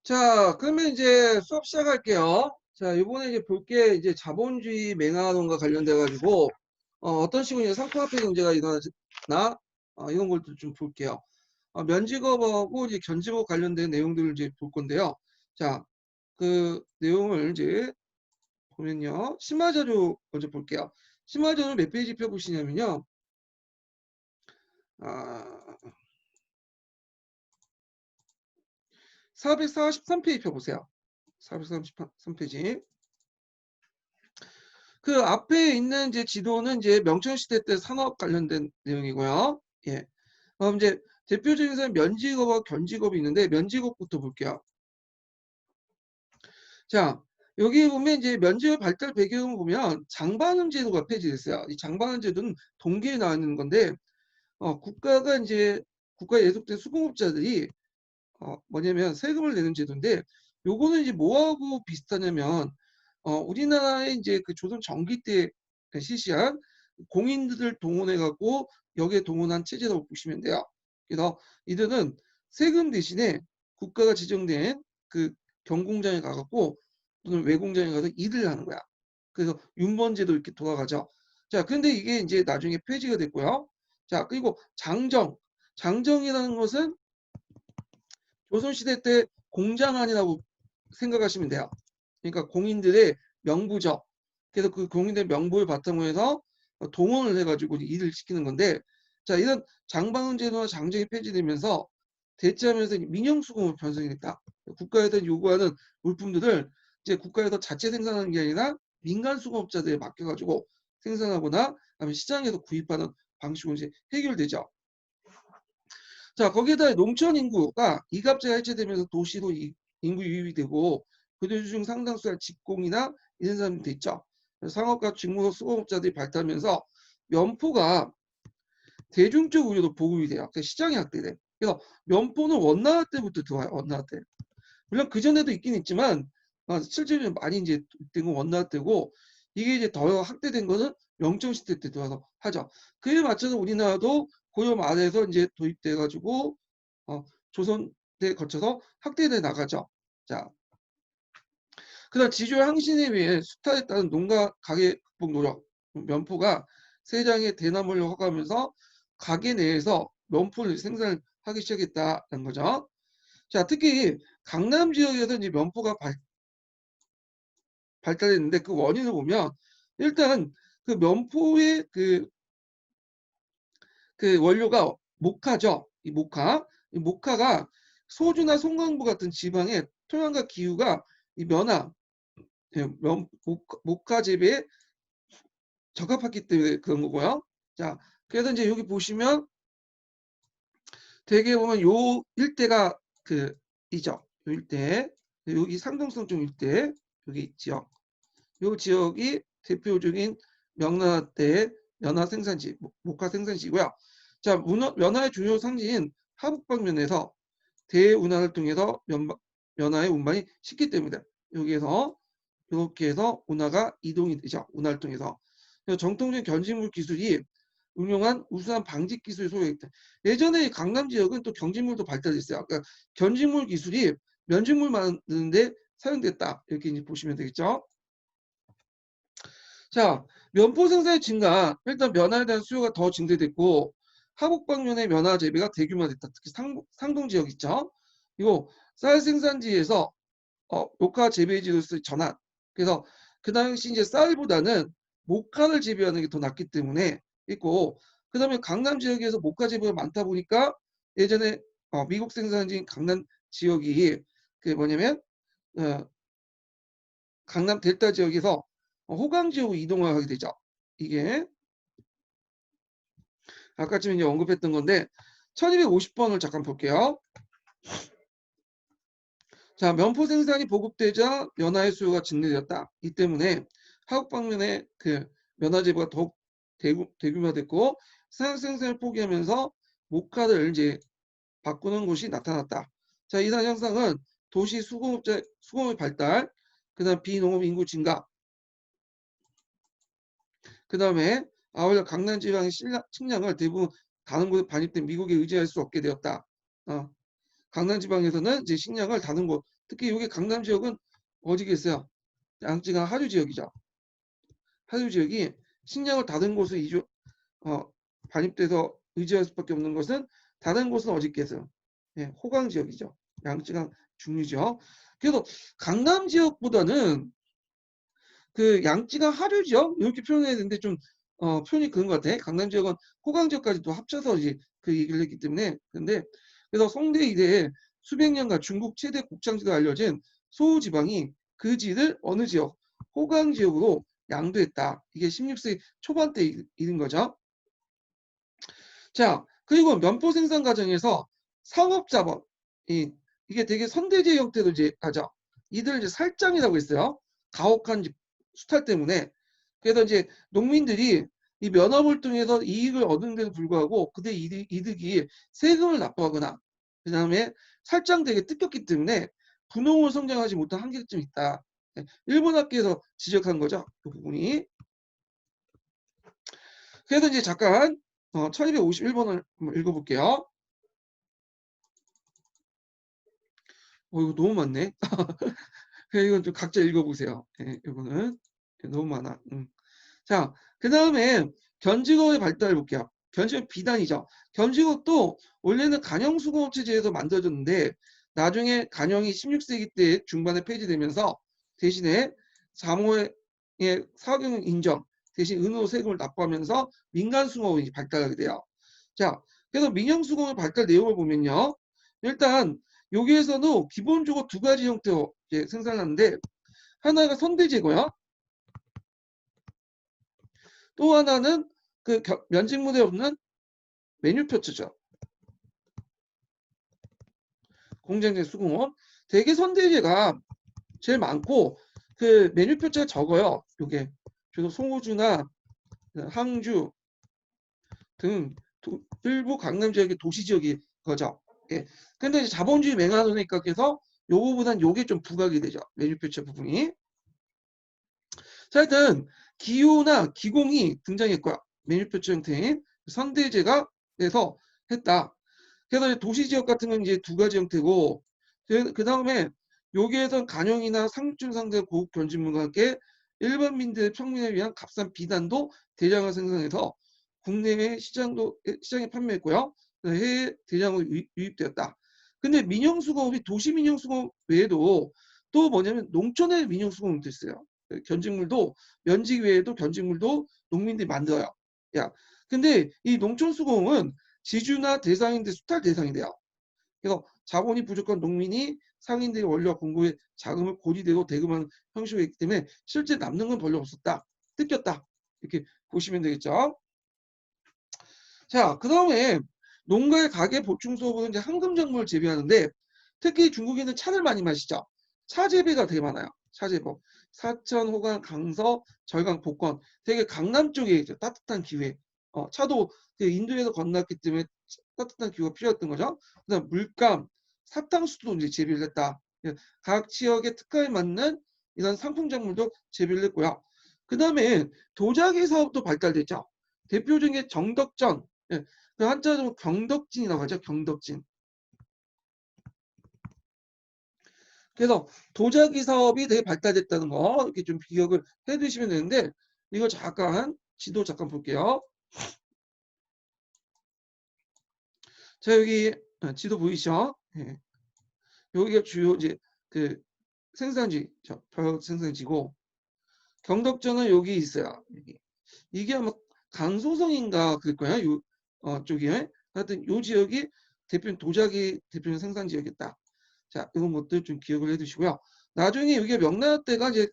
자, 그러면 이제 수업 시작할게요. 자, 이번에 이제 볼 게 이제 자본주의 맹하론과 관련돼 가지고 어떤 식으로 이제 상품화폐 경제가 일어나나 이런 걸 좀 볼게요. 면직업하고 이제 견직업 관련된 내용들을 이제 볼 건데요. 자, 그 내용을 이제 보면요. 심화자료 먼저 볼게요. 심화자료 몇 페이지 펴보시냐면요. 아, 443페이지 펴보세요. 433페이지. 그 앞에 있는 이제 지도는 이제 명청시대 때 산업 관련된 내용이고요. 예. 그럼 이제 대표적인 사람 면직업과 견직업이 있는데 면직업부터 볼게요. 자, 여기 보면 이제 면직업 발달 배경을 보면 장반응 제도가 폐지됐어요. 이 장반응 제도는 동기에 나와 있는 건데 국가가 이제 국가에 예속된 수공업자들이 뭐냐면 세금을 내는 제도인데 요거는 이제 뭐하고 비슷하냐면 우리나라의 이제 그 조선 전기 때 실시한 공인들을 동원해 갖고 여기에 동원한 체제라고 보시면 돼요. 그래서 이들은 세금 대신에 국가가 지정된 그 경공장에 가 갖고 또는 외공장에 가서 일을 하는 거야. 그래서 윤번제도 이렇게 돌아가죠. 자, 근데 이게 이제 나중에 폐지가 됐고요. 자, 그리고 장정이라는 것은 조선시대 때 공장안이라고 생각하시면 돼요. 그러니까 공인들의 명부죠. 그래서 그 공인들의 명부를 바탕으로 해서 동원을 해가지고 일을 시키는 건데, 자, 이런 장방은 제도나 장정이 폐지되면서 대체하면서 민영수공으로 변성이 됐다. 국가에서 요구하는 물품들을 이제 국가에서 자체 생산하는 게 아니라 민간 수공업자들에 맡겨가지고 생산하거나 아니면 시장에서 구입하는 방식으로 이제 해결되죠. 자, 거기에다 농촌 인구가 이갑제가 해체되면서 도시로 인구 유입이 되고 그들 중 상당수가 직공이나 이런 사람들이 됐죠. 상업과 직무업 수공업자들이 발달하면서 면포가 대중적 의료도 보급이 돼요. 그래서 시장이 확대돼. 그래서 면포는 원나라 때부터 들어와요. 원나라 때. 물론 그 전에도 있긴 있지만 실제로 많이 이제 된 건 원나라 때고 이게 이제 더 확대된 거는 명정 시대 때 들어와서 하죠. 그에 맞춰서 우리나라도 고려 말에서 이제 도입돼 가지고 조선 때 거쳐서 확대돼 나가죠. 자, 그다음 지주의 항신에 의해 수탈에 따른 농가 가계 극복 노력 면포가 세장의 대나무를 허가하면서 가게 내에서 면포를 생산하기 시작했다는 거죠. 자, 특히 강남 지역에서 이제 면포가 발달했는데 그 원인을 보면 일단 그 면포의 그 원료가 모카죠. 이 모카가 소주나 송강부 같은 지방의 토양과 기후가 이 모카 재배에 적합했기 때문에 그런 거고요. 자, 그래서 이제 여기 보시면 대개 보면 요 일대가 그 이죠. 요 일대. 여기 상동성 쪽 일대 여기 지역. 요 지역이 대표적인 명나라 때 연화 생산지, 목화 생산지고요. 자, 연화의 주요 상지인 하북방면에서 대운하를 통해서 연화의 운반이 쉽기 때문에 여기에서 이렇게 해서 운하가 이동이 되죠. 운하를 통해서. 정통적인 견직물 기술이 응용한 우수한 방직 기술이 소요했다. 예전에 강남 지역은 또 경직물도 발달했어요. 그러니까 견직물 기술이 면직물 만드는데 사용됐다. 이렇게 이제 보시면 되겠죠. 자, 면포 생산의 증가. 일단 면화에 대한 수요가 더 증대됐고 하북 방면의 면화 재배가 대규모화됐다. 특히 상동 지역 있죠. 이거 쌀 생산지에서 목화 재배지로 전환. 그래서 그 당시 이제 쌀보다는 목화를 재배하는 게 더 낫기 때문에 있고 그다음에 강남 지역에서 목화 재배가 많다 보니까 예전에 미국 생산지인 강남 지역이 그 뭐냐면 어, 강남 델타 지역에서 호강 지역으로 이동을 하게 되죠. 이게 아까쯤 이제 언급했던 건데 1250번을 잠깐 볼게요. 자, 면포 생산이 보급되자 면화의 수요가 증대되었다. 이 때문에 하국 방면의 그 면화 재배가 더욱 대규모화됐고 생산을 포기하면서 목화를 이제 바꾸는 곳이 나타났다. 자, 이러한 현상은 도시 수공업의 발달, 그다음 비농업 인구 증가, 그다음에 아울러 강남 지방의 식량을 대부분 다른 곳에 반입된 미국에 의지할 수 없게 되었다. 어, 강남 지방에서는 이제 식량을 다른 곳, 특히 여기 강남 지역은 어디겠어요? 양쯔강 하류 지역이죠. 하류 지역이 식량을 다른 곳에 반입돼서 의지할 수밖에 없는 것은 다른 곳은 어디 있겠어요? 예, 호강 지역이죠. 양쯔강 중류 지역. 그래서 강남 지역보다는 그 양쯔강 하류 지역 이렇게 표현해야 되는데 좀 표현이 그런 것 같아. 강남 지역은 호강 지역까지도 합쳐서 이제 그 얘기를 했기 때문에. 근데 그래서 성대 이래에 수백 년간 중국 최대 곡창지로 알려진 소우지방이 그 지를 어느 지역? 호강 지역으로 양도했다. 이게 16세기 초반 때 일인 거죠. 자, 그리고 면포 생산 과정에서 상업자본, 이게 되게 선대제 형태로 이제 가죠. 이들 이제 살장이라고 했어요. 가혹한 수탈 때문에. 그래서 이제 농민들이 이 면업을 통해서 이익을 얻는데도 불구하고 그때 이득이 세금을 납부하거나 그 다음에 살장되게 뜯겼기 때문에 분홍을 성장하지 못한 한계가 좀 있다. 일본 학계에서 지적한 거죠. 그 부분이. 그래서 이제 잠깐 1251번을 한번 읽어볼게요. 이거 너무 많네. 이건 좀 각자 읽어보세요. 예, 이거는 너무 많아. 자, 그 다음에 견직업의 발달을 볼게요. 견직업 비단이죠. 견직업도 원래는 간형수공업 체제에서 만들어졌는데 나중에 간형이 16세기 때 중반에 폐지되면서 대신에 사모의 사경 인정 대신 은으로 세금을 납부하면서 민간수공업이 발달하게 돼요. 자, 그래서 민영수공업 발달 내용을 보면요. 일단 여기에서도 기본적으로 두 가지 형태로 생산하는데 하나가 선대제고요. 또 하나는 그 면직무대에 없는 메뉴표츠죠. 공장제 수공업. 대개 선대제가 제일 많고 그 메뉴표츠가 적어요. 요게 그래서 송호주나 항주 등 일부 강남 지역의 도시 지역이 거죠. 예. 근데 이제 자본주의 맹하니까 그래서 요거보단 요게 좀 부각이 되죠. 메뉴표츠 부분이. 자, 하여튼 기후나 기공이 등장했고요. 메뉴표츠 형태인 선대제가 돼서 했다. 그래서 도시 지역 같은 건 이제 두 가지 형태고 그 다음에 여기에선 간형이나 상륙 상대 고급 견직물과 함께 일반민들의 평민에 위한 값싼 비단도 대량을 생산해서 국내외 시장에 판매했고요. 해외 대량으로 유입되었다. 근데 민영수공업이 도시 민영수공업 외에도 또 뭐냐면 농촌의 민영수공업도 있어요. 견직물도 면직 외에도 견직물도 농민들이 만들어요. 야, 근데 이 농촌수공업은 지주나 대상인들 수탈 대상이 돼요. 그래서 자본이 부족한 농민이 상인들의 원료와 공급에 자금을 고지되고 대금하는 형식이 있기 때문에 실제 남는 건 별로 없었다. 뜯겼다. 이렇게 보시면 되겠죠. 자, 그 다음에 농가의 가계 보충 수업은 이제 황금작물을 재배하는데 특히 중국인은 차를 많이 마시죠. 차 재배가 되게 많아요. 차 재배. 사천, 호강, 강서, 절강, 복권. 되게 강남 쪽에 있죠. 따뜻한 기후에. 차도 인도에서 건너왔기 때문에 따뜻한 기후가 필요했던 거죠. 그다음 물감, 사탕수도 이제 재배를 했다. 예, 각 지역의 특화에 맞는 이런 상품작물도 재배를 했고요. 그 다음에 도자기 사업도 발달됐죠. 대표적인 게 정덕전, 예, 그 한자로 경덕진이라고 하죠. 경덕진. 그래서 도자기 사업이 되게 발달됐다는 거 이렇게 좀 기억을 해두시면 되는데 이거 잠깐 지도 잠깐 볼게요. 자, 여기 지도 보이시죠? 예. 여기가 주요 이제 그 생산지, 벼 생산지고 경덕전은 여기 있어요. 여기. 이게 아마 강소성인가 그럴 거야. 쪽이. 하여튼 요 지역이 도자기 대표 생산 지역이었다. 자, 이런 것들 좀 기억을 해두시고요. 나중에 여기가 명나라 때가 이제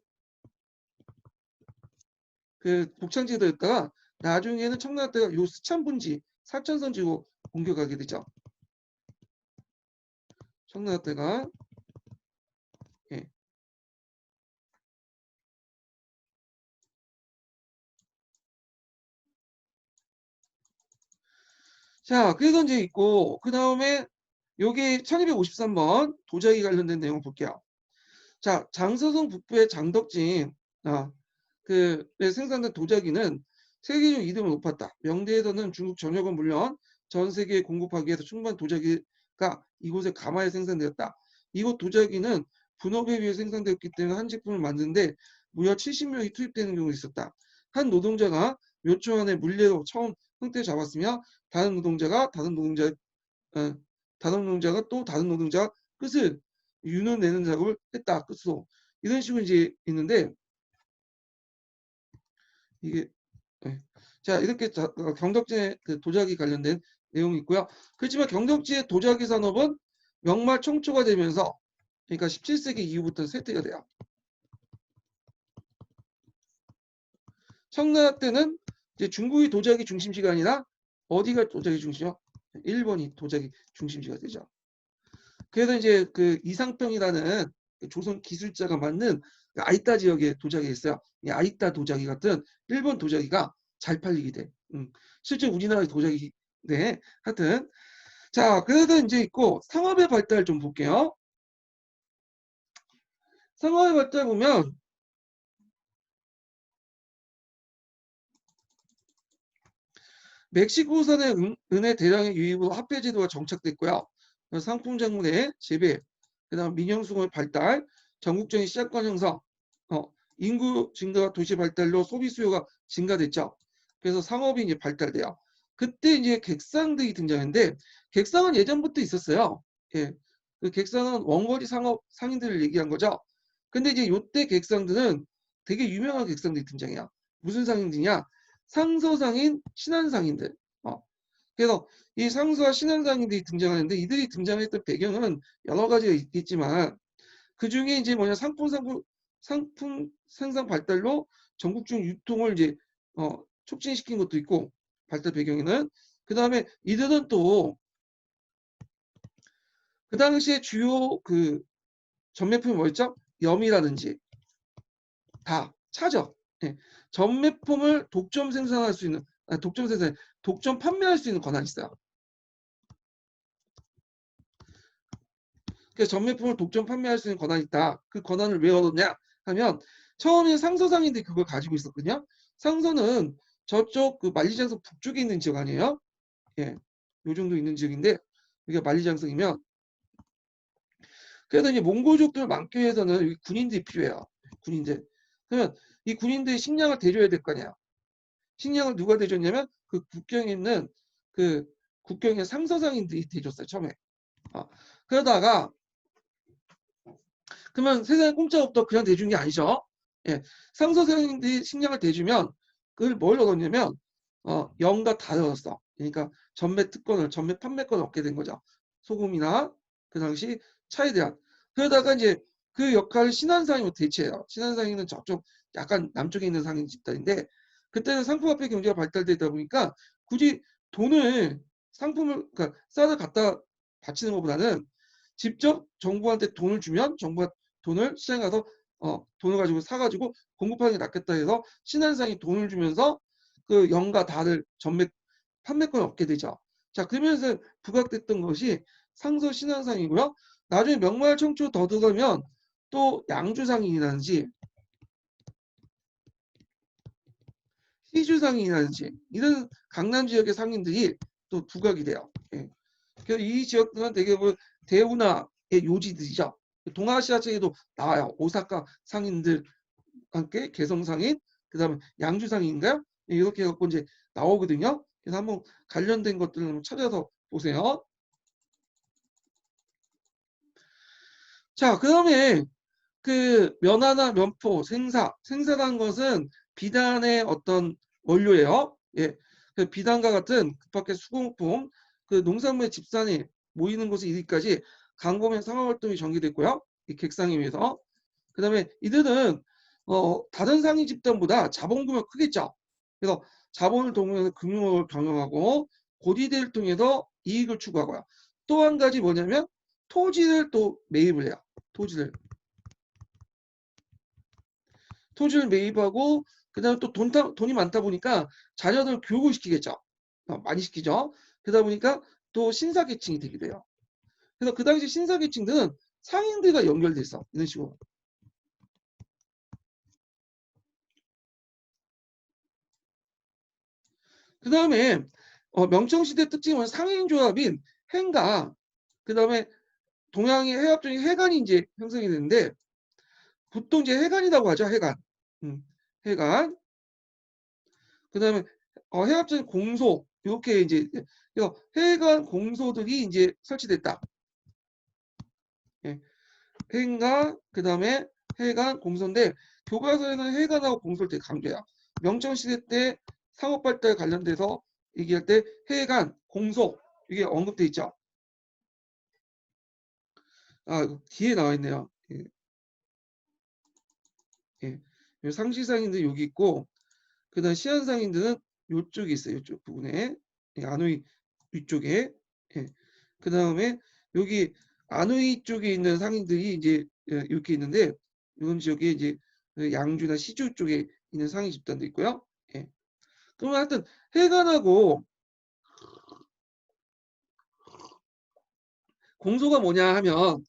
그 곡창지대였다가 나중에는 청나라 때가 요 스찬분지 사천선지로 옮겨가게 되죠. 청나라 때가. 예. 자, 그래서 이제 있고 그 다음에 여기 1253번 도자기 관련된 내용 볼게요. 자, 장서성 북부의 장덕진 생산된 도자기는 세계적 이름을 높았다. 명대에서는 중국 전역은 물론 전 세계에 공급하기 위해서 충분한 도자기가 이곳에 가마에 생산되었다. 이곳 도자기는 분업에 비해 생산되었기 때문에 한 제품을 만드는데 무려 70명이 투입되는 경우가 있었다. 한 노동자가 몇 초 안에 물레로 처음 형태 잡았으며 다른 노동자가 어, 다른 노동자가 또 다른 노동자가 끝을 윤을 내는 작업을 했다. 끝으로 이런 식으로 이제 있는데 이게 네. 자 이렇게 경덕제 그 도자기 관련된 내용이 있고요. 그렇지만 경덕지의 도자기 산업은 명말 청초가 되면서 그러니까 17세기 이후부터 쇠퇴가 돼요. 청나라 때는 이제 중국이 도자기 중심지가 아니라 어디가 도자기 중심이요? 일본이 도자기 중심지가 되죠. 그래서 이제 그 이상평이라는 조선 기술자가 만든 그 아이따 지역의 도자기가 있어요. 이 아이따 도자기 같은 일본 도자기가 잘 팔리게 돼. 실제 우리나라의 도자기 네 하여튼 자 그래도 이제 있고 상업의 발달 좀 볼게요. 상업의 발달 보면 멕시코산의 은의 대량의 유입으로 화폐 제도가 정착됐고요. 상품 장문의 재배, 그다음 민영수공의 발달, 전국적인 시장권 형성, 인구 증가와 도시 발달로 소비 수요가 증가됐죠. 그래서 상업이 이제 발달돼요. 그때 이제 객상들이 등장했는데 객상은 예전부터 있었어요. 예, 그 객상은 원거리 상업 상인들을 얘기한 거죠. 근데 이제 요때 객상들은 되게 유명한 객상들이 등장해요. 무슨 상인들이냐? 상서상인, 신한상인들. 그래서 이 상수와 신한상인들이 등장하는데 이들이 등장했던 배경은 여러 가지가 있겠지만 그 중에 이제 뭐냐 상품 생산 발달로 전국적 유통을 이제 촉진시킨 것도 있고 발달 배경에는 그 다음에 이들은 또 그 당시에 주요 그 전매품이 뭐였죠? 염이라든지 다 차죠. 예. 전매품을 독점 생산할 수 있는 독점 생산 독점 판매할 수 있는 권한이 있어요. 그래서 전매품을 독점 판매할 수 있는 권한이 있다. 그 권한을 왜 얻었냐 하면 처음에 상서상인들이 그걸 가지고 있었거든요. 상서는 저쪽 그 만리장성 북쪽에 있는 지역 아니에요? 예, 요 정도 있는 지역인데 이게 만리장성이면 그래서 이제 몽골족들을 막기 위해서는 여기 군인들이 필요해요. 군인들. 그러면 이 군인들이 식량을 대줘야 될 거 아니야. 식량을 누가 대줬냐면 그 국경에 있는 그 국경의 상서상인들이 대줬어요. 처음에. 그러다가 그러면 세상에 공짜 없다 그냥 대주는 게 아니죠. 예. 상서생들이 식량을 대주면 그걸 뭘 얻었냐면 영과 다 얻었어. 그러니까 전매 판매권을 얻게 된 거죠. 소금이나 그 당시 차에 대한. 그러다가 이제 그 역할을 신한상인으로 대체해요. 신한상인은 저쪽 약간 남쪽에 있는 상인 집단인데 그때는 상품화폐 경제가 발달되다 보니까 굳이 돈을 상품을 그러니까 쌀을 갖다 바치는 것보다는 직접 정부한테 돈을 주면 정부가 돈을 시장에 가서 돈을 가지고 사가지고 공급하는 게 낫겠다 해서 신한상이 돈을 주면서 그 영과 달을 판매권을 얻게 되죠. 자 그러면서 부각됐던 것이 상서 신한상이고요. 나중에 명말 청초 더 들어가면 또 양주상인이라든지 시주상인이라든지 이런 강남 지역의 상인들이 또 부각이 돼요. 예. 그래서 이 지역들은 대개는 대운하의 요지들이죠. 동아시아 쪽에도 나와요. 오사카 상인들 함께 개성상인, 그다음에 양주상인가요? 이렇게 해갖고 이제 나오거든요. 그래서 한번 관련된 것들을 한번 찾아서 보세요. 자, 그다음에 그 면화나 면포, 생사라는 것은 비단의 어떤 원료예요. 예, 그 비단과 같은 그밖에 수공품, 그 농산물의 집산이 모이는 곳에 이르기까지 강범의 상업활동이 전개됐고요. 이 객상에 의해서. 그다음에 이들은 다른 상위 집단보다 자본 규모가 크겠죠. 그래서 자본을 동원해서 금융업을 경영하고 고리대를 통해서 이익을 추구하고요. 또 한 가지 뭐냐면 토지를 또 매입을 해요. 토지를. 토지를 매입하고 그다음에 또 돈이 많다 보니까 자녀들 교육을 시키겠죠. 많이 시키죠. 그러다 보니까 또 신사계층이 되게 돼요. 그래서 그 당시 신사계층들은 상인들과 연결돼 있어. 이런 식으로. 그 다음에 명청시대 특징은 상인조합인 행가 그다음에 동양의 해합 중에 해관이 이제 형성이 되는데 보통 이제 해관이라고 하죠. 해관. 해관. 그다음에 해합적인 공소 이렇게 이제 그래서 해관 공소들이 이제 설치됐다. 예. 해관 그다음에 해관 공소인데 교과서에는 해관하고 공소를 되게 강조해요. 명청시대 때 상업발달 관련돼서 얘기할 때 해관 공소 이게 언급돼 있죠. 아 뒤에 나와 있네요. 예. 예. 상시상인들 여기 있고 그다음 시한상인들은 요쪽에 있어요. 요쪽 부분에 아노이 위쪽에. 예. 그다음에 여기 아노이 쪽에 있는 상인들이 이제 이렇게 있는데 이건 지역에 이제 양주나 시주 쪽에 있는 상인 집단도 있고요. 예. 그러면 하여튼 해관하고 공소가 뭐냐 하면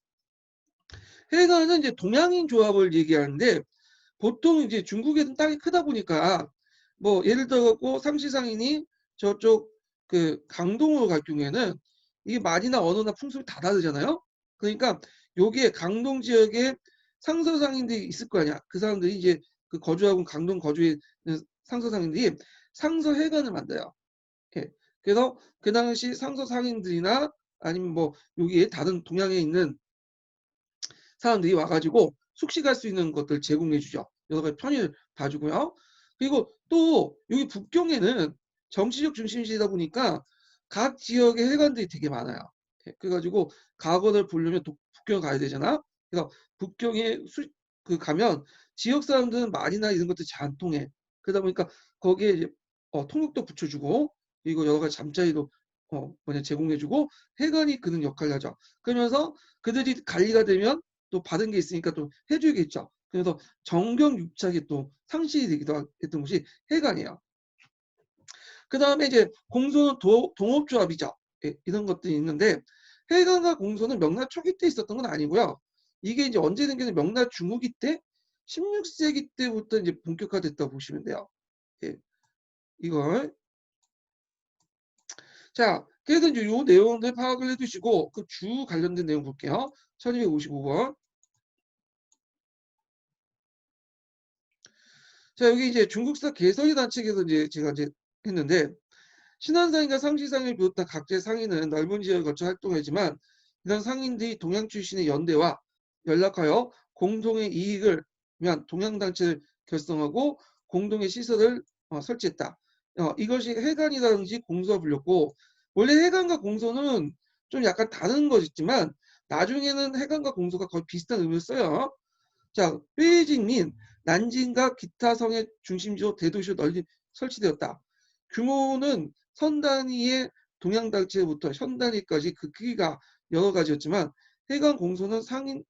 해관은 이제 동양인 조합을 얘기하는데 보통 이제 중국에는 땅이 크다 보니까 뭐 예를 들어갖고 상시상인이 저쪽 그 강동으로 갈 경우에는 이게 말이나 언어나 풍습이 다 다르잖아요. 그러니까 여기에 강동 지역에 상서상인들이 있을 거 아니야. 그 사람들이 이제 그 거주하고 강동 거주에 있는 상서상인들이 상서회관을 만들어요. 예. 그래서 그 당시 상서상인들이나 아니면 뭐 여기에 다른 동양에 있는 사람들이 와가지고 숙식할 수 있는 것들 제공해주죠. 여러 가지 편의를 봐주고요. 그리고 또 여기 북경에는 정치적 중심지다 보니까 각 지역의 해관들이 되게 많아요. 그래가지고 과거를 보려면 북경 가야 되잖아. 그래서 북경에 그 가면 지역 사람들은 말이나 이런 것들이 잘 안 통해. 그러다 보니까 거기에 이제 통역도 붙여주고 그리고 여러 가지 잠자리도 제공해주고 해관이 그런 역할을 하죠. 그러면서 그들이 관리가 되면 또 받은 게 있으니까 또 해줘야겠죠. 그래서 정경유착이 또 상실이 되기도 했던 것이 해관이에요. 그 다음에 이제 공소는 동업조합이죠. 예, 이런 것들이 있는데 해관과 공소는 명나 초기 때 있었던 건 아니고요. 이게 이제 언제 생겼냐 명나 중후기 때 16세기 때부터 이제 본격화됐다고 보시면 돼요. 예, 이걸 자 그래서 이제 요 내용들 파악을 해두시고 그 주 관련된 내용 볼게요. 1255번. 자 여기 이제 중국사 개설이 단책에서 이제 제가 이제 했는데 신한상인과 상시상인을 비롯한 각지의 상인은 넓은 지역을 거쳐 활동하지만 이런 상인들이 동양 출신의 연대와 연락하여 공동의 이익을 위한 동양단체를 결성하고 공동의 시설을 설치했다. 이것이 해관이라든지 공소가 불렸고 원래 해관과 공소는 좀 약간 다른 것이지만 나중에는 해관과 공소가 거의 비슷한 의미를 써요. 자, 베이징 민 난징과 기타 성의 중심지로 대도시로 널리 설치되었다. 규모는 선 단위의 동양 단체부터 현 단위까지 그 크기가 여러 가지였지만 해관 공소는 상인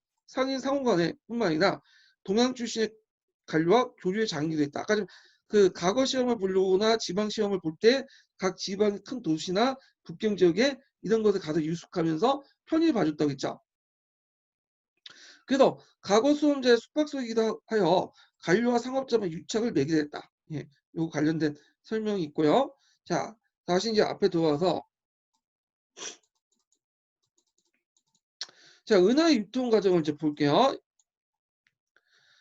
상호간에 뿐만 아니라 동양 출신의 관료와 교류의 장기도 있다. 아까 그 과거 시험을 보려거나 지방 시험을 볼 때 각 지방 큰 도시나 북경 지역에 이런 것을 가서 유숙하면서 편의를 봐줬다고 했죠. 그래서 과거 수험자의 숙박소이기도 하여 관료와 상업자만 유착을 매게 됐다. 예, 요 관련된 설명이 있고요. 자, 다시 이제 앞에 들어와서 자, 은하의 유통 과정을 이제 볼게요.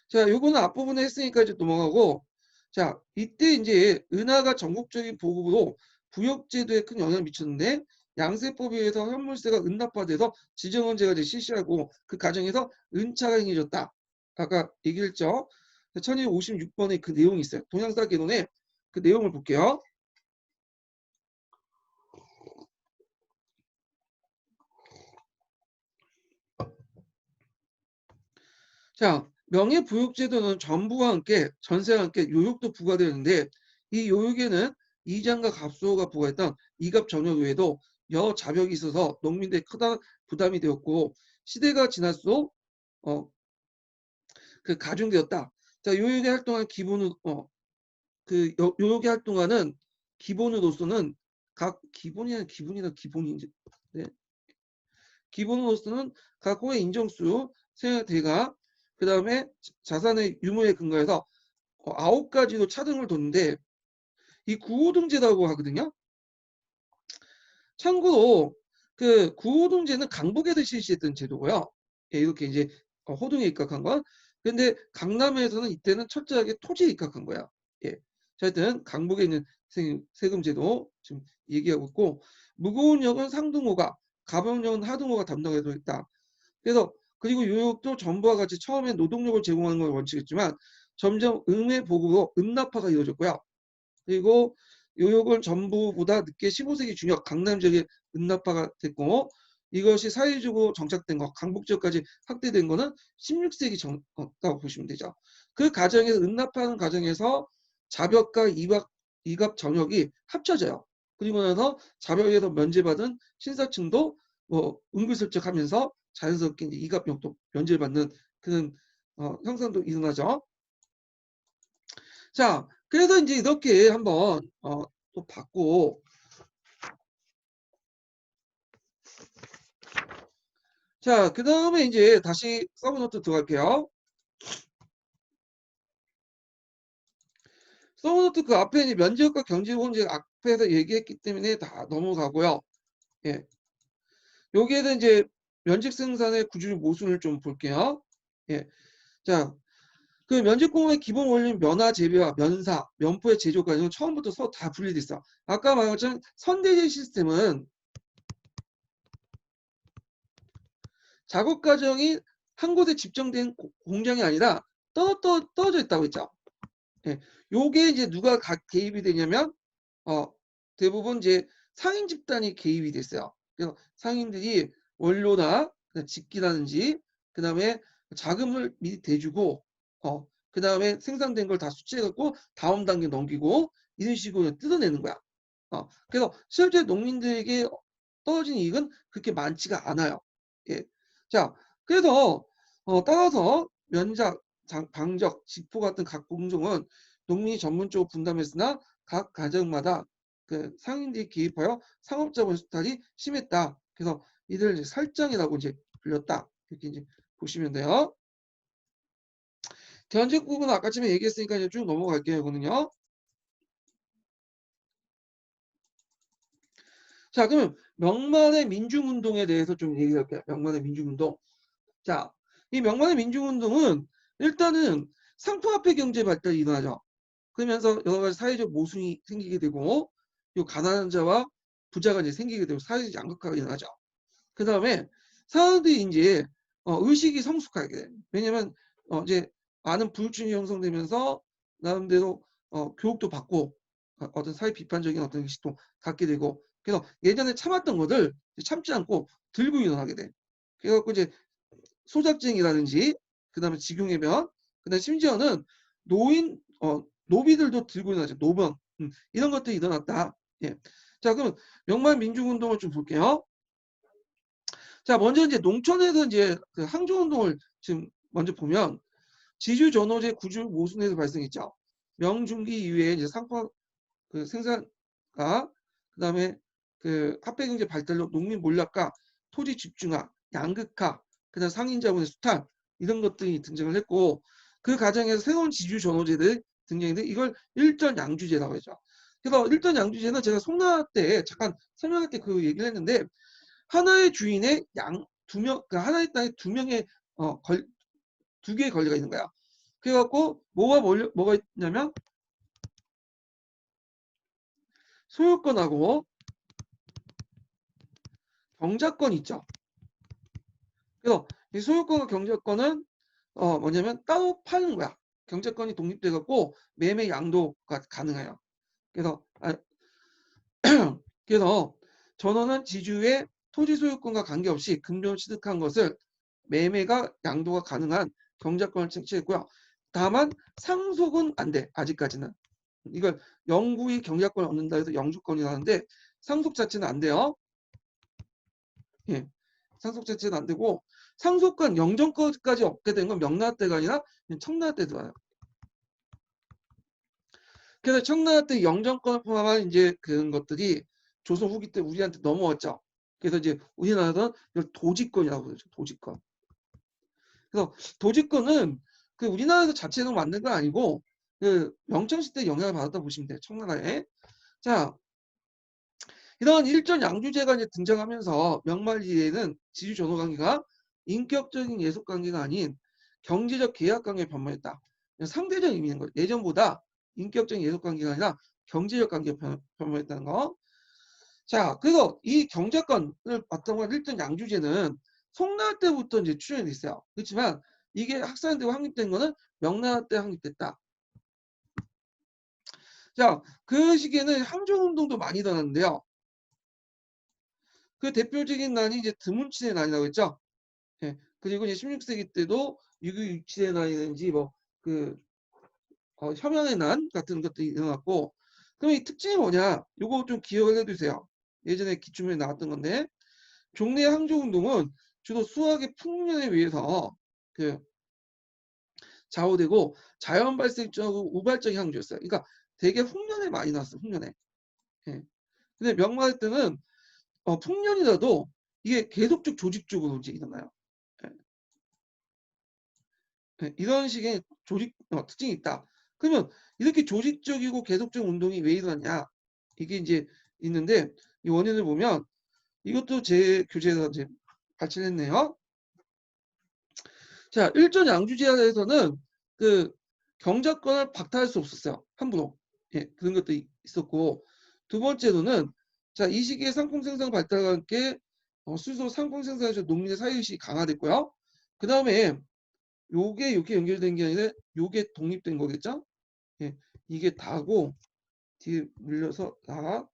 자, 요거는 앞부분에 했으니까 이제 넘어가고 자, 이때 이제 은하가 전국적인 보급으로 부역제도에 큰 영향을 미쳤는데 양세법에 의해서 현물세가 은납화돼서 지정헌제가 이제 실시하고 그 과정에서 은차가 행해졌다. 아까 얘기했죠. 1256번에 그 내용이 있어요. 동양사 개론에 그 내용을 볼게요. 자, 명예부역제도는 전부와 함께 전세와 함께 요역도 부과되는데 이 요역에는 이장과 갑수호가 부과했던 이갑 전역 외에도 여러 자벽이 있어서 농민들의 크다 부담이 되었고 시대가 지날수록 그 가중되었다. 자, 요역에 활동한 기본은 요역에 활동하는 기본으로서는 각 기본이나 기본인지 네. 기본으로서는 각 호의 인정수, 세의 대가, 그 다음에 자산의 유무에 근거해서 9가지로 차등을 뒀는데 이 구호등제라고 하거든요. 참고로 그 구호동제는 강북에서 실시했던 제도고요. 예, 이렇게 이제 호동에 입각한 건. 근데 강남에서는 이때는 철저하게 토지에 입각한 거야. 예. 자, 하여튼 강북에 있는 세금 제도 지금 얘기하고 있고, 무거운 역은 상등호가, 가벼운 역은 하등호가 담당하도록 했다. 그래서 그리고 요역도 전부와 같이 처음에 노동력을 제공하는 걸 원칙했지만 점점 음의 보급으로 음납화가 이루어졌고요. 그리고 요역은 전부보다 늦게 15세기 중엽 강남 지역에 음납화가 됐고, 이것이 사회적으로 정착된 거, 강북 지역까지 확대된 거는 16세기 전이라고 보시면 되죠. 그 과정에서 음납화하는 과정에서 자벽과 이갑 정역이 합쳐져요. 그리고 나서 자벽에서 면제받은 신사층도 뭐 은근슬쩍 하면서 자연스럽게 이제 이갑역도 면제를 받는 그런 형상도 일어나죠. 자, 그래서 이제 이렇게 한번 또 봤고, 자, 그 다음에 이제 다시 서브노트 들어갈게요. 서브노트 그 앞에 이제 면적과 경제본질 앞에서 얘기했기 때문에 다 넘어가고요. 예, 여기에는 이제 면직 생산의 구조 모순을 좀 볼게요. 예, 자, 그 면직공의 기본 원리는 면화 재배와 면사, 면포의 제조 과정은 처음부터 서로 다 분리돼 있어. 아까 말한 것처럼 선대제 시스템은 작업 과정이 한 곳에 집중된 공장이 아니라 떨어져 있다고 했죠. 예. 요게 이제 누가 개입이 되냐면 대부분 이제 상인 집단이 개입이 됐어요. 그래서 상인들이 원료나 집기라든지 그다음에 자금을 미리 대주고 그다음에 생산된 걸 다 수치해 갖고 다음 단계 넘기고 이런 식으로 뜯어내는 거야. 그래서 실제 농민들에게 떨어진 이익은 그렇게 많지가 않아요. 예. 자, 그래서 따라서 면작, 방적, 직포 같은 각 공정은 농민이 전문적으로 분담했으나 각 가정마다 그 상인들이 개입하여 상업자본 수탈이 심했다. 그래서 이들 이제 살장이라고 이제 불렸다. 이렇게 이제 보시면 돼요. 견적국은 아까 전에 얘기했으니까 이제 쭉 넘어갈게요. 이거는요. 자, 그럼 명만의 민중운동에 대해서 좀 얘기할게요. 명만의 민중운동. 자, 이 명만의 민중운동은 일단은 상품화폐 경제 발달이 일어나죠. 그러면서 여러 가지 사회적 모순이 생기게 되고, 이 가난한 자와 부자가 이제 생기게 되고 사회적 양극화가 일어나죠. 그 다음에 사람들이 이제 의식이 성숙하게 돼요. 왜냐면 이제 많은 부유층이 형성되면서 나름대로 교육도 받고 어떤 사회 비판적인 어떤 의식도 갖게 되고, 그래서 예전에 참았던 것을 참지 않고 들고 일어나게 돼. 그래갖고 이제 소작쟁이라든지 그다음에 직용해변, 그다음에 심지어는 노인 노비들도 들고 일어나죠. 노병 이런 것들이 일어났다. 예. 자, 그럼 명만 민중운동을 좀 볼게요. 자, 먼저 이제 농촌에서 이제 그 항저운동을 지금 먼저 보면 지주 전호제 구주 모순에서 발생했죠. 명중기 이후에 이제 상품 그 생산과 그다음에 그 합배경제 발달로 농민 몰락과 토지 집중화, 양극화, 그다음 상인 자본의 수탈 이런 것들이 등장을 했고, 그 과정에서 새로운 지주 전호제들 등장했는데 이걸 일전 양주제라고 하죠. 그래서 일전 양주제는 제가 송나 때 잠깐 설명할 때 그 얘기를 했는데, 하나의 주인의 양 두 명, 그 하나의 땅에 두 명의 두 개의 권리가 있는 거야. 그래갖고 뭐가 있냐면 소유권하고 경작권이 있죠. 그래서 이 소유권과 경작권은 뭐냐면 따로 파는 거야. 경작권이 독립돼 갖고 매매 양도가 가능해요. 그래서 그래서 전원은 지주의 토지 소유권과 관계없이 금전을 취득한 것을 매매가 양도가 가능한 경작권을 쟁취했고요. 다만 상속은 안 돼. 아직까지는. 이걸 영구히 경작권을 얻는다 해서 영주권이라는데 상속 자체는 안 돼요. 예. 상속 자체는 안 되고, 상속권 영정권까지 얻게 된 건 명나라 때가 아니라 청나라 때 들어와요. 그래서 청나라 때 영정권을 포함한 이제 그런 것들이 조선 후기 때 우리한테 넘어왔죠. 그래서 이제 우리나라는 이걸 도지권이라고 그러죠. 도지권. 그래서 도지권은 그 우리나라에서 자체로 만든 건 아니고 그 명청시 대 영향을 받았다 보시면 돼요. 청나라에. 자, 이런 일전 양주제가 이제 등장하면서 명말지에는 지주 전후 관계가 인격적인 예속 관계가 아닌 경제적 계약 관계에 변모했다. 상대적 의미인 거예요. 예전보다 인격적인 예속 관계가 아니라 경제적 관계에 변모했다는 거. 자, 그래서 이 경제권을 바탕으로 일전 양주제는 송나라 때부터 이제 출현이 됐어요. 그렇지만 이게 학살되고 확립된 거는 명나라 때 확립됐다. 자, 그 시기에는 항저운동도 많이 일어났는데요. 그 대표적인 난이 이제 드문치의 난이라고 했죠. 예. 그리고 이제 16세기 때도 유교육치의 난이든지 뭐그 혐양의 난 같은 것들이 일어났고, 그럼 이 특징이 뭐냐? 요거 좀 기억을 해두세요. 예전에 기출문에 나왔던 건데, 종래 항저운동은 주로 수학의 풍년에 의해서 그 좌우되고 자연 발생적이고 우발적인 항저였어요. 그러니까 되게 풍년에 많이 나왔어요. 풍년에. 예. 근데 명말 때는 풍년이라도 이게 계속적 조직적으로 이제 일어나요. 예. 예. 이런 식의 조직 특징이 있다. 그러면 이렇게 조직적이고 계속적 운동이 왜 일어나냐? 이게 이제 있는데 이 원인을 보면 이것도 제 교재에서 이제 발췌를 했네요. 자, 일전 양주지하에서는 그 경작권을 박탈할 수 없었어요. 함부로. 예, 그런 것도 있었고, 두 번째로는 자, 이 시기에 상품 생산 발달과 함께 수소 상품 생산에서 농민의 사유의식이 강화됐고요. 그 다음에 요게 이렇게 연결된 게 아니라 요게 독립된 거겠죠? 예, 이게 다고 뒤에 물려서 다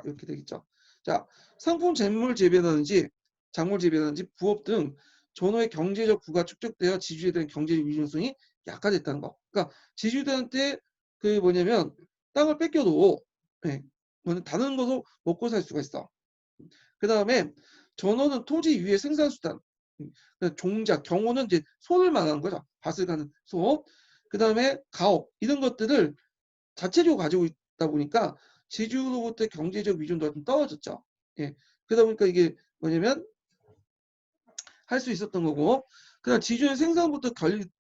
이렇게 되겠죠. 자, 상품 재물 재배라든지 작물 재배라든지 부업 등 전후의 경제적 부가 축적되어 지주에 대한 경제적 유연성이 약화됐다는 거. 그러니까 지주들한테 그 뭐냐면 땅을 뺏겨도 예, 다른 것도 먹고 살 수가 있어. 그 다음에 전어는 토지 위의 생산수단, 종자, 경호는 이제 소를 말하는 거죠. 밭을 가는 소. 그 다음에 가업 이런 것들을 자체적으로 가지고 있다 보니까 제주로부터의 경제적 위존도가 좀 떨어졌죠. 예. 그러다 보니까 이게 뭐냐면 할 수 있었던 거고, 그다음 지주는 생산부터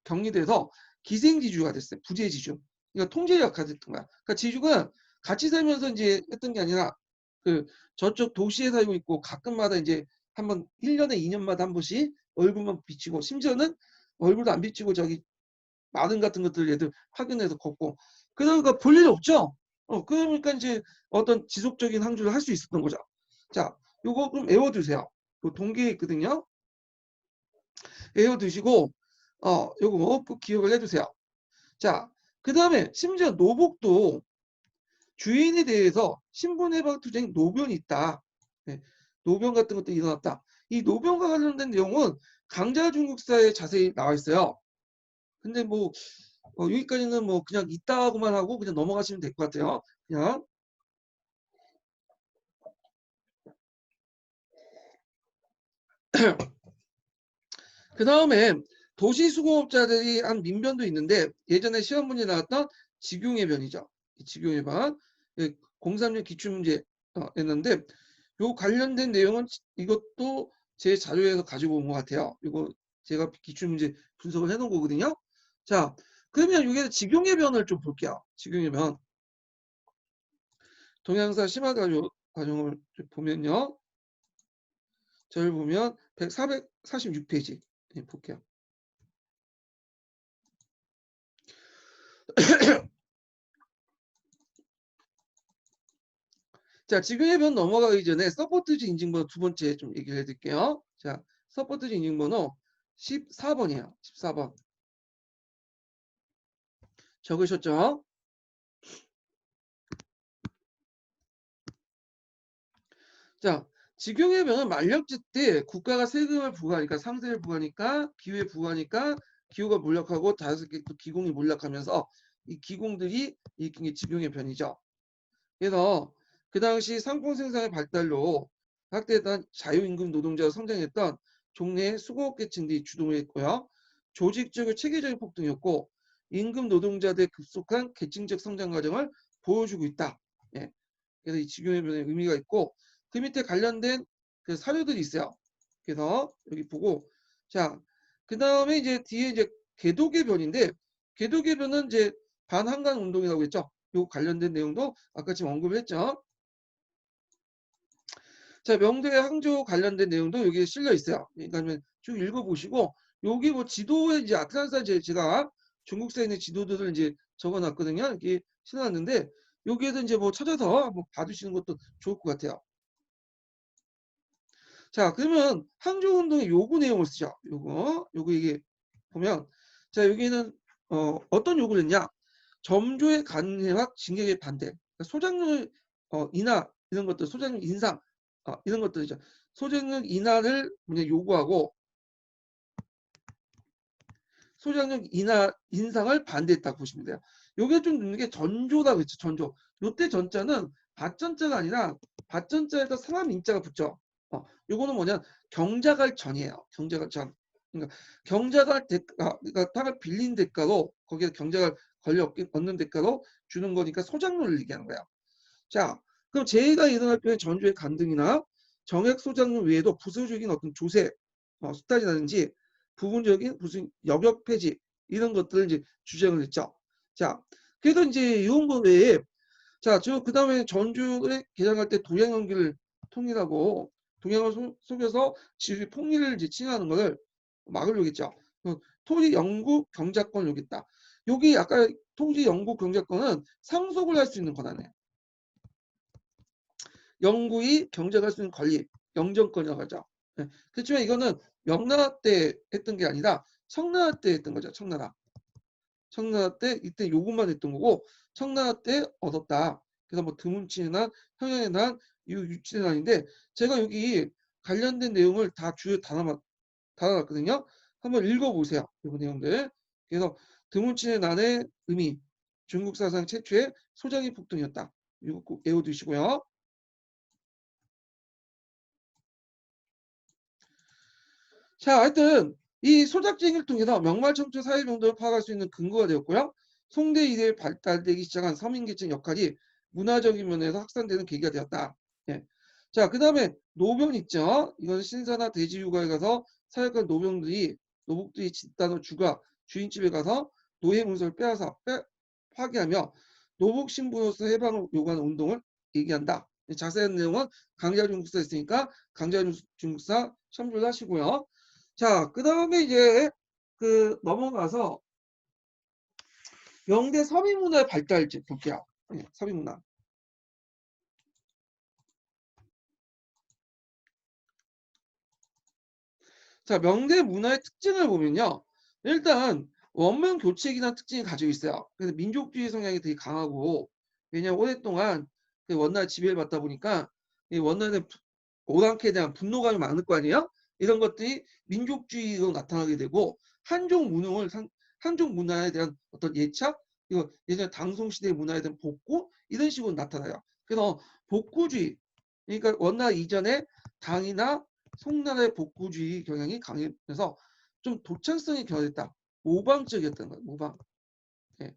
격리돼서 기생지주가 됐어요. 부재지주. 그러니까 통제력 가졌던 거야. 그러니까 지주가 같이 살면서 이제 했던 게 아니라 그 저쪽 도시에 살고 있고 가끔마다 이제 한번 1년에 2년마다 한 번씩 얼굴만 비치고 심지어는 얼굴도 안 비치고 저기 마등 같은 것들 얘들 파견해서 걷고 그러니까 볼 일이 없죠. 그러니까 이제 어떤 지속적인 항주를 할 수 있었던 거죠. 자, 요거 좀 외워두세요. 그 동기에 있거든요. 외워두시고 요거 꼭 기억을 해두세요. 자, 그 다음에 심지어 노복도 주인에 대해서 신분해방 투쟁 노변이 있다. 네, 노변 같은 것도 일어났다. 이 노변과 관련된 내용은 강자 중국사에 자세히 나와 있어요. 근데 뭐 여기까지는 뭐 그냥 있다고만 하고 그냥 넘어가시면 될 것 같아요. 그냥 그 다음에 도시수공업자들이 한 민변도 있는데 예전에 시험 문제 나왔던 직용의 변이죠. 직용의 변. 03년 기출문제였는데 요 관련된 내용은 이것도 제 자료에서 가지고 온 것 같아요. 이거 제가 기출문제 분석을 해놓은 거거든요. 자, 그러면 여기서 직용의 변을 좀 볼게요. 직용의 변. 동양사 심화 과정을 보면요. 저를 보면 446페이지 볼게요. 자, 지금의 변 넘어가기 전에 서포트지 인증번호 두 번째 좀 얘기를 해드릴게요. 자, 서포트지 인증번호 14번이에요. 14번. 적으셨죠? 자, 직용의 변은 만력제 때 국가가 세금을 부과하니까 상세를 부과하니까 기후에 부과하니까 기후가 몰락하고 자연스럽게 또 기공이 몰락하면서 이 기공들이 일으킨 게 직용의 변이죠. 그래서 그 당시 상품 생산의 발달로 확대했던 자유임금 노동자가 성장했던 종래 수공업계층들이 주동을 했고요. 조직적으로 체계적인 폭등이었고 임금 노동자들의 급속한 계층적 성장 과정을 보여주고 있다. 예. 그래서 이 직용의 변의 의미가 있고 그 밑에 관련된 그 사료들이 있어요. 그래서 여기 보고 자, 그 다음에 이제 뒤에 이제 개독의 변인데 개독의 변은 이제 반한강 운동이라고 했죠. 요 관련된 내용도 아까 지금 언급을 했죠. 자, 명대 항저 관련된 내용도 여기에 실려 있어요. 그러니까 쭉 읽어보시고 여기 뭐 지도에 이제 아틀란타 제가 중국사에 있는 지도들을 이제 적어놨거든요. 이렇게 실어놨는데 여기에도 이제 뭐 찾아서 한번 봐주시는 것도 좋을 것 같아요. 자, 그러면 항저 운동의 요구 내용을 쓰죠. 요거 이게 보면 자 여기는 어떤 요구를 했냐? 점조의 간행학 징계의 반대. 그러니까 소장률 인하 이런 것들, 소장률 인상 이런 것들이죠. 소장률 인하를 요구하고 소장률 인하 인상을 반대했다고 보시면 돼요. 요게 좀 있는 게 전조다 그랬죠. 전조. 요때 전자는 밭전자가 아니라 밭전자에다 사람 인자가 붙죠. 요거는 뭐냐? 경자갈 전이에요. 경자갈 전. 그러니까 경자갈 대가 그러니까 땅을 빌린 대가로 거기에 경자갈 권리 얻는 대가로 주는 거니까 소장료를 얘기하는 거야. 자, 그럼 재해가 일어날 경우에 전조의 간등이나 정액 소장료 외에도 부수적인 어떤 조세, 수탈이라든지 부분적인 무슨 역역 폐지 이런 것들을 이제 주장을 했죠. 자, 그래도 이제 이런 거 외에 자, 저 그다음에 전주에 개장할 때 동양연기를 통일하고 동양을 속여서 지리 통일을 이제 진행하는 것을 막으려고 했죠. 토지 영국 경작권을 요구했다. 여기 아까 토지 영국 경작권은 상속을 할 수 있는 권한이에요. 영구히 경작할 수 있는 권리, 영정권이라고 하죠. 네. 그렇지만 이거는 명나라 때 했던 게 아니라 청나라 때 했던 거죠. 청나라. 청나라 때 이때 요구만 했던 거고 청나라 때 얻었다. 그래서 뭐 드문치에 난 평양에 난 유치에 난인데 제가 여기 관련된 내용을 다 주요 달아놨거든요. 한번 읽어보세요. 이 내용들. 그래서 드문치의 난의 의미 중국 사상 최초의 소장의 폭동이었다. 이거 꼭 외워두시고요. 자, 하여튼 이 소작쟁이를 통해서 명말청투 사회병동을 파악할 수 있는 근거가 되었고요. 송대 이래에 발달되기 시작한 서민계층 역할이 문화적인 면에서 확산되는 계기가 되었다. 예. 자, 그 다음에 노병 있죠. 이건 신사나 대지휴가에 가서 사역한 노복들이 집단의 주인집에 가서 노예 문서를 빼앗아 파괴하며 노복 신분으로서 해방을 요구하는 운동을 얘기한다. 자세한 내용은 강자중국사에 있으니까 강자중국사 첨부를 하시고요. 자, 그 다음에 이제 넘어가서 명대 서민문화의 발달 좀 볼게요. 네, 서민문화. 자, 명대 문화의 특징을 보면요. 일단 원문 교체기나 특징이 가지고 있어요. 그래서 민족주의 성향이 되게 강하고 왜냐하면 오랫동안 원나라 지배를 받다 보니까 이 원나라의 오랑캐에 대한 분노감이 많을 거 아니에요? 이런 것들이 민족주의로 나타나게 되고 한족 문화에 대한 어떤 예착, 이거 예전에 당송시대 문화에 대한 복구 이런 식으로 나타나요. 그래서 복구주의, 그러니까 원나라 이전에 당이나 송나라의 복구주의 경향이 강해서 좀 도창성이 결여했다. 모방적이었던 거예요. 모방. 예.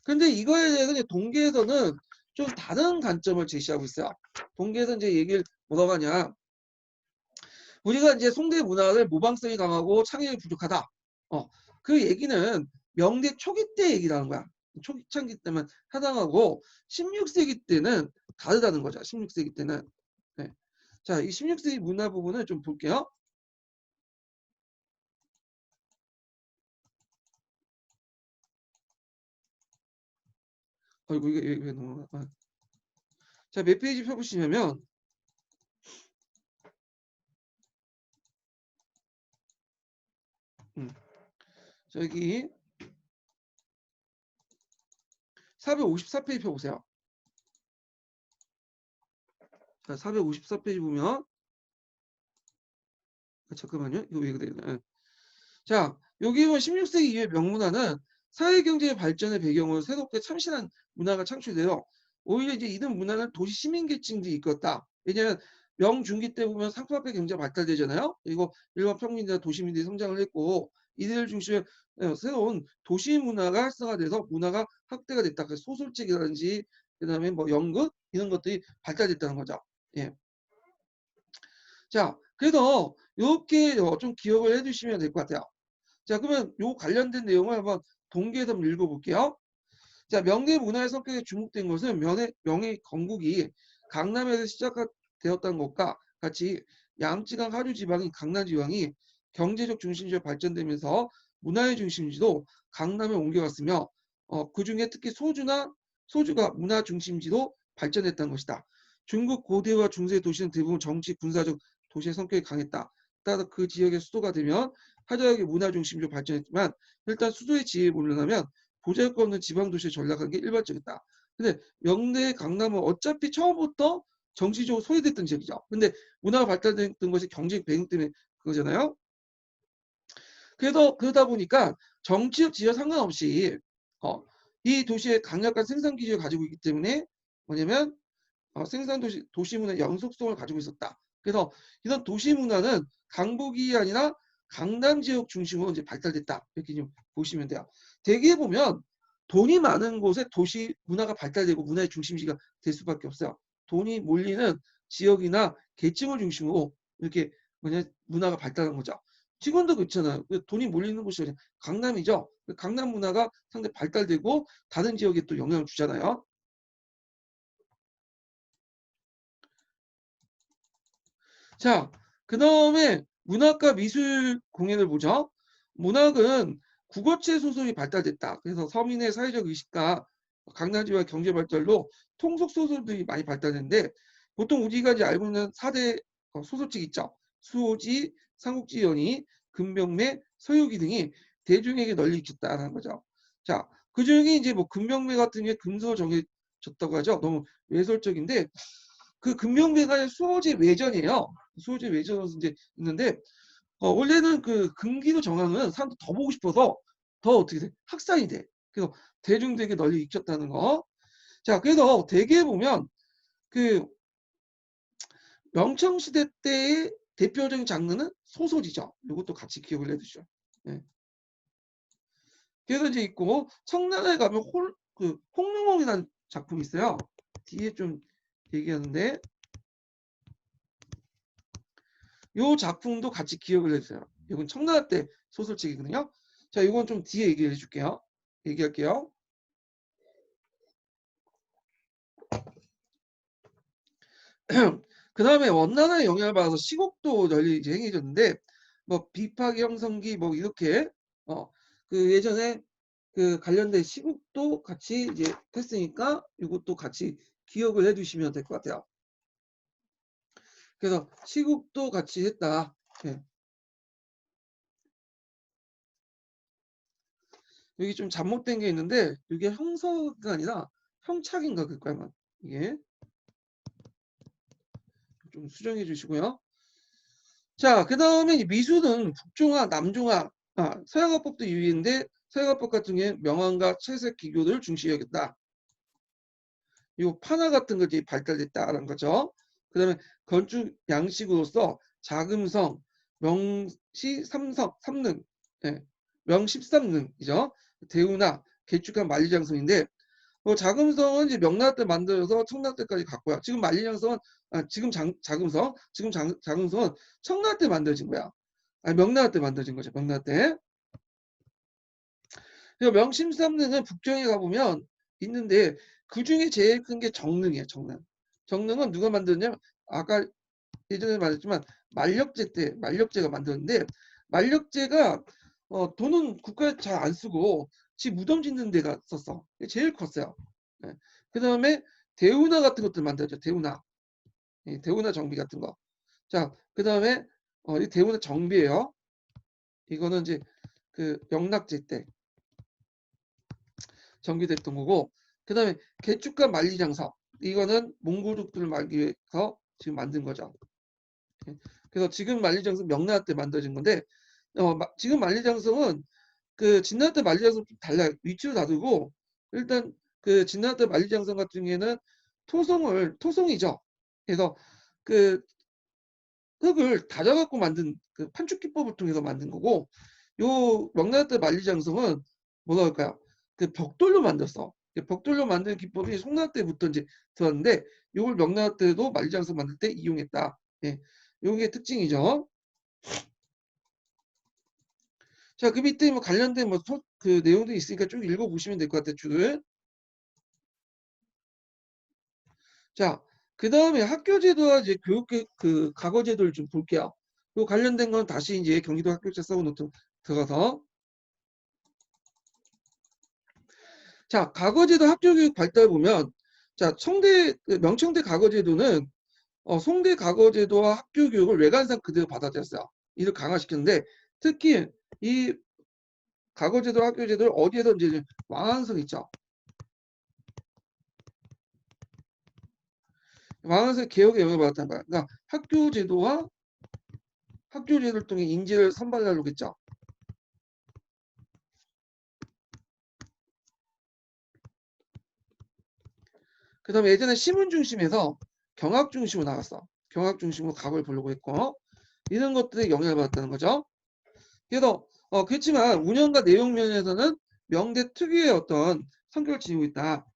근데 이거에 대해서 이제 동계에서는 좀 다른 관점을 제시하고 있어요. 동계에서 이제 얘기를 뭐라고 하냐. 우리가 이제 송대 문화를 모방성이 강하고 창의력이 부족하다. 그 얘기는 명대 초기 때 얘기라는 거야. 초기 창기 때만 해당하고 16세기 때는 다르다는 거죠. 16세기 때는. 네. 자, 이 16세기 문화 부분을 좀 볼게요. 이거 왜 넘어가? 자, 몇 페이지 펴보시냐면 저기 454페이지 펴보세요. 자, 454페이지 보면 잠깐만요. 이거 왜 그래요? 자, 여기 보면 16세기 이후의 명문화는 사회경제의 발전의 배경으로 새롭게 참신한 문화가 창출돼요. 오히려 이제 이런 문화는 도시 시민계층들이 이끌었다. 왜냐하면 명중기 때 보면 상품화폐 경제가 발달되잖아요. 그리고 일반 평민이나 도시민들이 성장을 했고 이들을 중심으로 새로운 도시 문화가 활성화돼서 문화가 확대가 됐다. 그래서 소설책이라든지 그다음에 뭐 연극 이런 것들이 발달됐다는 거죠. 예. 자, 그래서 이렇게 좀 기억을 해두시면 될 것 같아요. 자, 그러면 요 관련된 내용을 한번 동기에서 한번 읽어볼게요. 자, 명예 문화의 성격에 주목된 것은 명예 건국이 강남에서 시작되었다는 것과 같이 양지강 하류 지방인 강남 지방이 경제적 중심지로 발전되면서 문화의 중심지도 강남에 옮겨갔으며 그중에 특히 소주가 문화 중심지로 발전했다는 것이다. 중국 고대와 중세 도시는 대부분 정치, 군사적 도시의 성격이 강했다. 따라서 그 지역의 수도가 되면 화려하게 문화 중심지로 발전했지만 일단 수도의 지위에 오르려면 보잘것 없는 지방 도시에 전락하는 게 일반적이다. 근데 명대 강남은 어차피 처음부터 정치적으로 소외됐던 지역이죠. 근데 문화가 발달됐던 것이 경제적 배경 때문에 그거잖아요. 그러다 보니까 정치적 지위와 상관없이 이 도시의 강력한 생산 기지를 가지고 있기 때문에 뭐냐면 생산 도시 문화의 연속성을 가지고 있었다. 그래서 이런 도시 문화는 강북이 아니라 강남 지역 중심으로 이제 발달됐다. 이렇게 좀 보시면 돼요. 대개 보면 돈이 많은 곳에 도시 문화가 발달되고 문화의 중심지가 될 수밖에 없어요. 돈이 몰리는 지역이나 계층을 중심으로 이렇게 문화가 발달한 거죠. 지금도 그렇잖아요. 돈이 몰리는 곳이 강남이죠. 강남 문화가 상당히 발달되고 다른 지역에 또 영향을 주잖아요. 자, 그 다음에 문학과 미술 공연을 보죠. 문학은 국어체 소설이 발달됐다. 그래서 서민의 사회적 의식과 강남지와 경제 발달로 통속 소설들이 많이 발달했는데 보통 우리가 이제 알고 있는 4대 소설책 있죠. 수호지, 삼국지 연의, 금병매, 서유기 등이 대중에게 널리 익혔다는 거죠. 자, 그 중에 이제 뭐 금병매 같은 게 금서 정해졌다고 하죠. 너무 외설적인데 그 금명배가 수호지 외전이에요. 수호지 외전으로 이제 있는데 원래는 그 금기도 정황은 사람들 더 보고 싶어서 더 어떻게 돼? 확산이 돼. 그래서 대중들에게 널리 익혔다는 거. 자, 그래서 대개 보면 그 명청시대 때의 대표적인 장르는 소설이죠. 이것도 같이 기억을 해두죠. 네. 그래서 이제 있고 청나라에 가면 홍릉홍이라는 작품이 있어요. 뒤에 좀 얘기하는데 요 작품도 같이 기억을 해주세요. 이건 청나라 때 소설책이거든요. 자, 이건 좀 뒤에 얘기해 줄게요. 얘기할게요. 그 다음에 원나라의 영향을 받아서 시곡도 널리 이제 행해졌는데, 뭐 비파기 형성기 뭐 이렇게 그 예전에 그 관련된 시곡도 같이 이제 했으니까 이것도 같이 기억을 해두시면 될 것 같아요. 그래서 시곡도 같이 했다. 네. 여기 좀 잘못된 게 있는데 이게 형서가 아니라 형착인가 그거야만 이게 좀 수정해 주시고요. 자, 그 다음에 미술은 북중화, 남중화, 서양화법도 유의인데 서양화법 같은 경우에 명왕과 채색 기교를 중시 여겼다. 이 판화 같은 것이 발달됐다는 거죠. 그 다음에 건축 양식으로서 자금성, 명시 삼능, 예, 명십삼능이죠. 대우나 개축한 만리장성인데 자금성은 이제 명나라 때 만들어서 청나라 때까지 갔고요. 지금 만리장성은 자금성은 청나라 때 만들어진 거야. 아니 명나라 때 만들어진 거죠. 명나라 때. 그리고 명심삼능은 북경에 가보면 있는데 그 중에 제일 큰 게 정릉이에요. 정릉. 정릉은 누가 만들었냐면 아까 예전에 말했지만 만력제가 만들었는데 만력제가 돈은 국가에 잘 안 쓰고 지 무덤 짓는 데가 썼어. 제일 컸어요. 네. 그 다음에 대운하 같은 것들 만들었죠. 대운하. 대운하 정비 같은 거. 자, 그 다음에 이 대운하 정비예요. 이거는 이제 그 영락제 때 정비됐던 거고 그 다음에 개축과 만리장성 이거는 몽골족들을 막기 위해서 지금 만든 거죠. 예. 그래서 지금 만리장성 명나라 때 만들어진 건데 지금 만리장성은 그 진나라 때 만리장성 좀 달라요. 위치도 다르고 일단 그 진나라 때 만리장성 같은 경우에는 토성이죠. 그래서 그 흙을 다져갖고 만든 그 판축 기법을 통해서 만든 거고 요 명나라 때 만리장성은 뭐라 할까요? 그 벽돌로 만들었어. 벽돌로 만든 기법이 송나라 때부터 이제 들었는데 요걸 명나라 때도 만리장성 만들 때 이용했다. 예. 요게 특징이죠. 자, 그 밑에 뭐 관련된 그 내용도 있으니까 쭉 읽어보시면 될 것 같아요, 쭉. 자, 그 다음에 학교제도와 이제 그 과거제도를 좀 볼게요. 그 관련된 건 다시 이제 경기도 학교제 서브노트 들어가서. 자, 과거제도 학교교육 발달 보면, 자, 명청대 과거제도는 송대 과거제도와 학교교육을 외관상 그대로 받아들였어요. 이를 강화시켰는데, 특히 이 과거제도 학교제도를 어디에서 이제 왕안성 있죠. 왕안성 개혁에 영향을 받았다는 거야. 그러니까 학교제도를 통해 인재를 선발하려고 했죠. 그 다음에 예전에 시문 중심에서 경학 중심으로 나갔어. 경학 중심으로 각을 보려고 했고, 이런 것들에 영향을 받았다는 거죠. 그래서 그렇지만 운영과 내용 면에서는 명대 특유의 어떤 성격을 지니고 있다.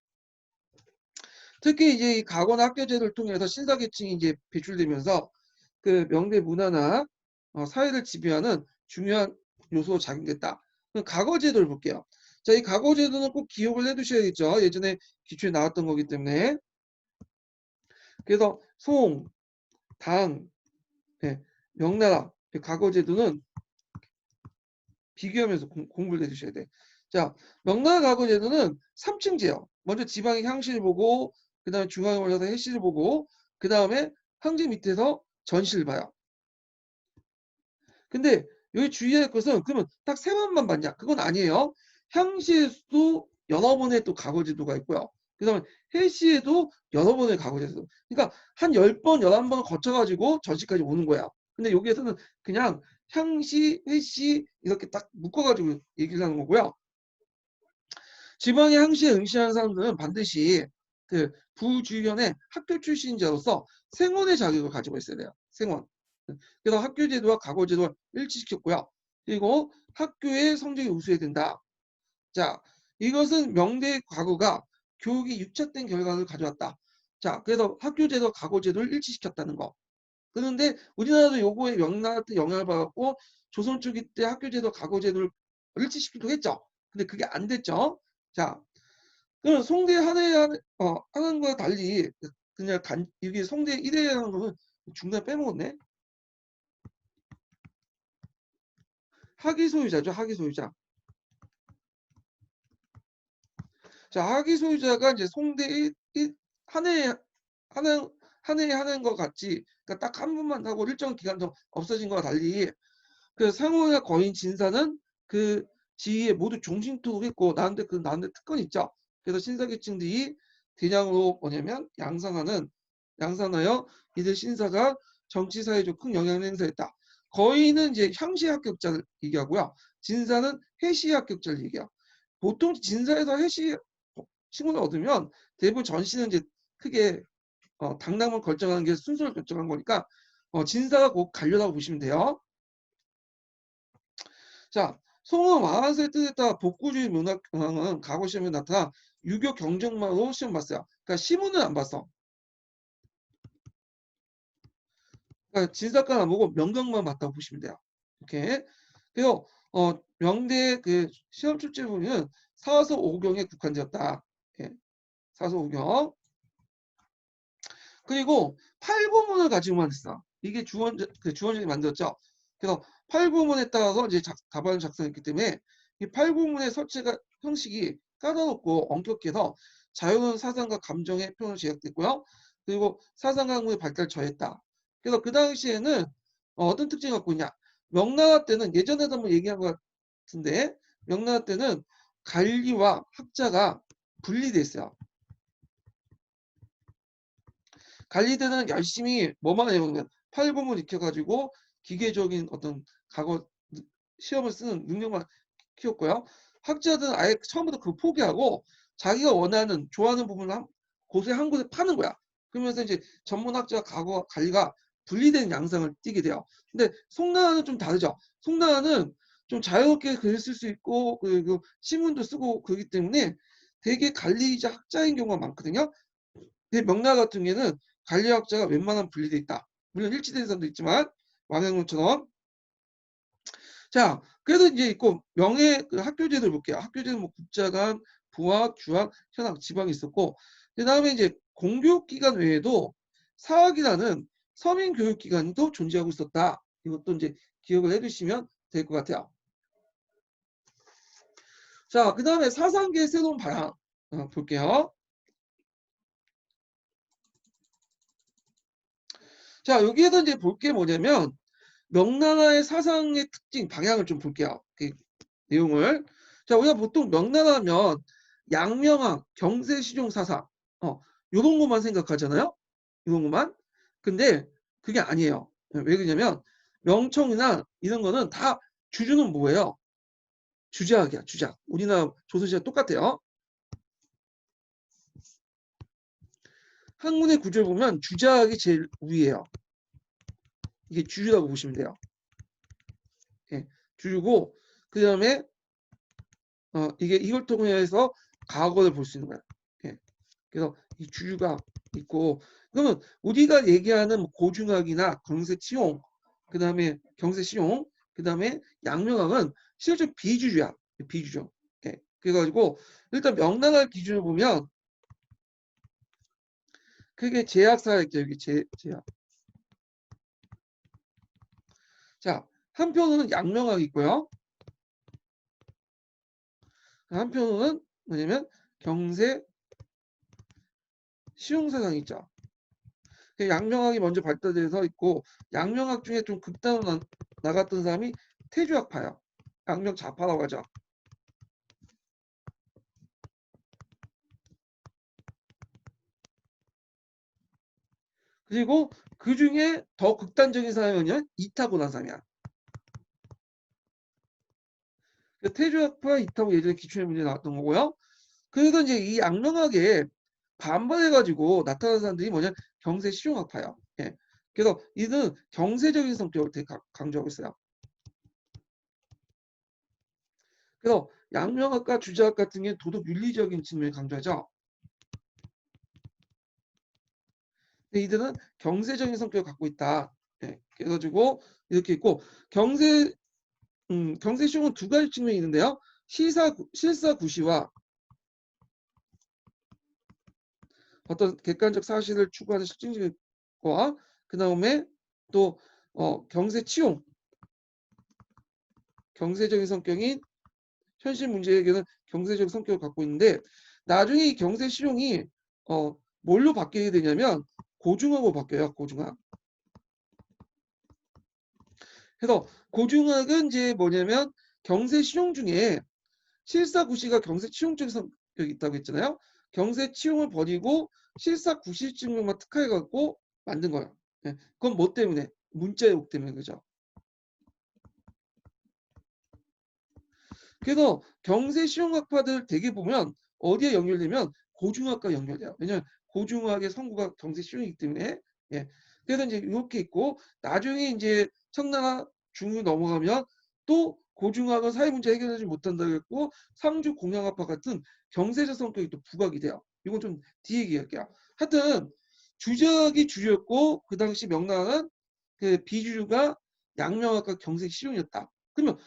특히 이제 이 가거나 학교제도를 통해서 신사계층이 이제 배출되면서 그 명대 문화나 사회를 지배하는 중요한 요소로 작용됐다. 그럼 과거제도를 볼게요. 자, 이 과거제도는 꼭 기억을 해두셔야겠죠. 예전에 기초에 나왔던 거기 때문에. 그래서 송, 당, 네, 명나라, 과거제도는 비교하면서 공부를 해주셔야 돼. 자, 명나라 과거제도는 3층제요. 먼저 지방의 향시를 보고, 그 다음에 중앙에 올라서 해시를 보고, 그 다음에 황제 밑에서 전시를 봐요. 근데 여기 주의해야 할 것은 그러면 딱 세 번만 봤냐? 그건 아니에요. 향시에도 여러 번의 또 과거제도가 있고요. 그 다음에 해시에도 여러 번의 과거제도. 그러니까 한 10번, 11번 거쳐가지고 전시까지 오는 거야. 근데 여기에서는 그냥 향시, 회시 이렇게 딱 묶어가지고 얘기를 하는 거고요. 지방의 항시에 응시하는 사람들은 반드시 그 부주변의 학교 출신자로서 생원의 자격을 가지고 있어야 돼요. 생원. 그래서 학교제도와 과거제도를 일치시켰고요. 그리고 학교의 성적이 우수해야 된다. 자, 이것은 명대의 과거가 교육이 육착된 결과를 가져왔다. 자, 그래서 학교제도, 과거제도를 일치시켰다는 거. 그런데 우리나라도 요거에 명나라한테 영향을 받았고 조선 초기 때 학교제도, 과거제도를 일치시키기도 했죠. 근데 그게 안 됐죠. 자, 그럼 송대 하는 거와 달리 그냥 이게 송대 1회라는 거는 중간에 빼먹었네. 학위 소유자죠. 학위 소유자. 자, 학위 소유자가 이제 송대 한 해 하는 한 해에 하는 것 같지. 그러니까 딱 한 번만 하고 일정 기간 좀 없어진 거와 달리 그 상호나 거인 진사는 그 지위에 모두 종신투입했고 나한테 특권 있죠. 그래서 신사계층들이 대량으로 뭐냐면 양산하여 이들 신사가 정치 사회적 큰 영향을 행사했다. 거인은 이제 향시 합격자를 얘기하고요. 진사는 해시 합격자를 얘기해요. 보통 진사에서 해시 신분을 얻으면 대부분 전시는 이제 크게 당락만 결정하는 게 순서를 결정한 거니까 진사가 곧 관료라고 보시면 돼요. 자, 송은 왕한세의 뜻에 따라 복구주의 문학 경향은 과거 시험에 나타나 유교 경쟁만으로 시험 봤어요. 그러니까 시문은 안 봤어. 그러니까 진사관 안 보고 명경만 봤다고 보시면 돼요. 이렇게. 그래서 명대 그 시험 출제 부분은 사서 오경에 국한되었다. 예, 사서 오경. 그리고 팔구문을 가지고만 했어. 이게 주원전이 만들었죠. 그래서 팔구문에 따라서 이제 답안을 작성했기 때문에 이 팔구문의 설치가 형식이 까다롭고 엄격해서 자유로운 사상과 감정의 표현을 제약됐고요. 그리고 사상 강국의 발달을 저했다. 그래서 그 당시에는 어떤 특징을 갖고 있냐? 명나라 때는 예전에도 한번 얘기한 것 같은데 명나라 때는 관리와 학자가 분리돼 있어요. 관리대는 열심히 뭐만 해요? 그러면 팔굽을 익혀가지고 기계적인 어떤 과거 시험을 쓰는 능력만 키웠고요. 학자들은 아예 처음부터 그 포기하고 자기가 원하는 좋아하는 부분을 곳에 한 곳에 파는 거야. 그러면서 이제 전문학자 과거 관리가 분리된 양상을 띠게 돼요. 근데 송나라는 좀 다르죠. 송나라는 좀 자유롭게 글을 쓸 수 있고 그리고 신문도 쓰고 그렇기 때문에 되게 관리이자 학자인 경우가 많거든요. 근데 명나라 같은 경우에는 관리학자가 웬만하면 분리돼 있다. 물론 일치된 사람도 있지만 왕양론처럼. 자, 그래도 이제 있고 명예 그 학교제도를 볼게요. 학교제도 뭐 국자관, 부학, 주학, 현학, 지방이 있었고 그 다음에 이제 공교육 기간 외에도 사학이라는 서민 교육기관도 존재하고 있었다. 이것도 이제 기억을 해두시면 될 것 같아요. 자, 그 다음에 사상계의 새로운 발상 볼게요. 자, 여기에서 이제 볼 게 뭐냐면 명나라의 사상의 특징, 방향을 좀 볼게요. 그 내용을. 자, 우리가 보통 명나라면 양명학, 경세실용 사상, 요런 것만 생각하잖아요. 이런 것만. 근데 그게 아니에요. 왜 그러냐면 명청이나 이런 거는 다 주주는 뭐예요? 주자학이야, 주자학. 우리나라 조선시대 똑같아요. 학문의 구조를 보면 주자학이 제일 위에요. 이게 주주라고 보시면 돼요. 예, 주주고 그 다음에 이게 이걸 통해서 과거를 볼 수 있는 거야. 예, 그래서 이 주주가 있고 그러면 우리가 얘기하는 고중학이나 경세치용 그 다음에 경세시용 그 다음에 양명학은 실제 비주주야. 비주죠. 예, 그래가지고 일단 명나라 기준을 보면 그게 제약사였죠. 여기 제약. 자, 한편으로는 양명학이 있고요. 한편으로는 뭐냐면 경세 시용사상이 있죠. 양명학이 먼저 발달돼서 있고 양명학 중에 좀 극단으로 나갔던 사람이 태주학파예요. 양명 좌파라고 하죠. 그리고 그 중에 더 극단적인 사람은 이타고란 사람이야. 태주학파 이타고 예전에 기출의 문제 나왔던 거고요. 그래서 이제 이 양명학에 반발해가지고 나타난 사람들이 뭐냐 경세 실용학파예요. 예. 그래서 이는 경세적인 성격을 되게 강조하고 있어요. 그래서 양명학과 주자학 같은 게 도덕 윤리적인 측면을 강조하죠. 근데 이들은 경세적인 성격을 갖고 있다. 예. 그래가지고 이렇게 있고 경세시용은 두 가지 측면이 있는데요. 실사구시와 어떤 객관적 사실을 추구하는 실증과 그 다음에 또 경세치용 경세적인 성격인 현실 문제 해결은 경세적 성격을 갖고 있는데 나중에 이 경세 실용이 뭘로 바뀌게 되냐면 고중학으로 바뀌어요. 고중학. 그래서 고중학은 이제 뭐냐면 경세 실용 중에 실사구시가 경세 치용적인 성격이 있다고 했잖아요. 경세 치용을 버리고 실사구시 증명만 특화해 갖고 만든 거예요. 예. 그건 뭐 때문에? 문자욕 때문에 그죠. 그래서 경세 실용학파들 대개 보면 어디에 연결되면 고중학과 연결돼요. 왜냐하면 고중학의 성구가 경세 실용이기 때문에. 예. 그래서 이제 이렇게 있고 나중에 이제 청나라 중으로 넘어가면 또 고중학은 사회 문제 해결하지 못한다고 했고 상주 공양학파 같은 경세적 성격이 또 부각이 돼요. 이건 좀 뒤에 얘기할게요. 하여튼 주적이 주였고 그 당시 명나라는 그 비주류가 양명학과 경세 실용이었다. 그러면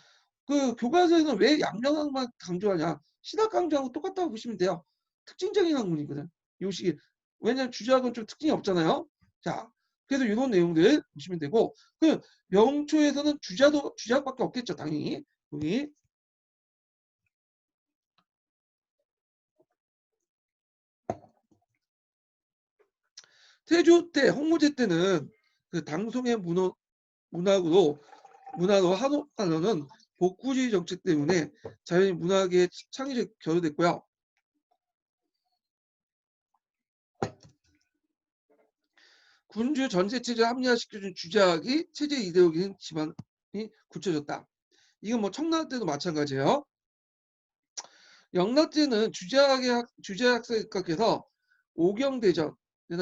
그 교과서에는 왜 양명학만 강조하냐? 신학 강조하고 똑같다고 보시면 돼요. 특징적인 학문이거든. 요 시기. 왜냐면 주작은 좀 특징이 없잖아요. 자, 그래서 이런 내용들 보시면 되고 그 명초에서는 주작밖에 없겠죠, 당연히. 여기 태조 때, 홍무제 때는 그 당송의 문화로 한옥단어는 복구주의 정책 때문에 자연히 문학의 창의적 결여됐고요. 군주 전세 체제 합리화시켜준 주작이 체제 이데올로기인 기반이 굳혀졌다. 이건 뭐 청나라 때도 마찬가지예요. 영라 때는 주제학설학에서 오경대전,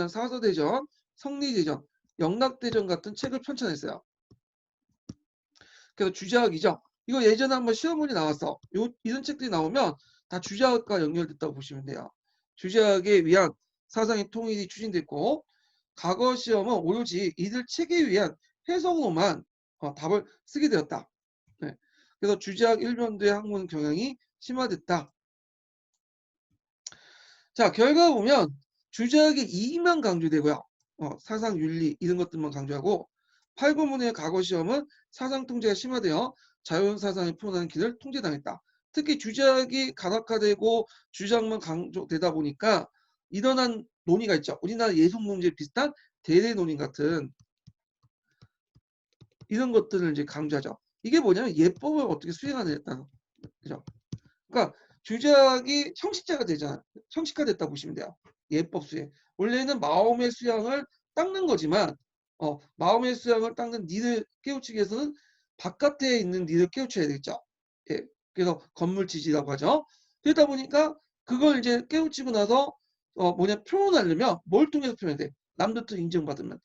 사서대전, 성리대전, 영락대전 같은 책을 편찬했어요. 그래서 주제학이죠. 이거 예전에 한번 시험문이 나왔어. 이런 책들이 나오면 다 주제학과 연결됐다고 보시면 돼요. 주제학에 위한 사상의 통일이 추진됐고 과거 시험은 오로지 이들 책에 위한 해석으로만 답을 쓰게 되었다. 네. 그래서 주제학 일변도의 학문 경향이 심화됐다. 자, 결과 보면 주제학의 이익만 강조되고요. 사상윤리 이런 것들만 강조하고 8구문의 과거 시험은 사상통제가 심화되어 자연사상이 포함하는 길을 통제당했다. 특히 주작이 간악화되고 주작만 강조되다 보니까 일어난 논의가 있죠. 우리나라 예속문제 비슷한 대례논의 같은 이런 것들을 이제 강조하죠. 이게 뭐냐면 예법을 어떻게 수행하느냐는 거죠. 그러니까 주작이 형식자가 되잖아. 형식화됐다 보시면 돼요. 예법 수행. 원래는 마음의 수양을 닦는 거지만 마음의 수양을 닦는 니를 깨우치기 위해서는 바깥에 있는 니를 깨우쳐야 되겠죠. 예. 그래서 건물지지라고 하죠. 그러다 보니까 그걸 이제 깨우치고 나서 표현하려면 뭘 통해서 표현해야 돼? 남들부터 인정받으면.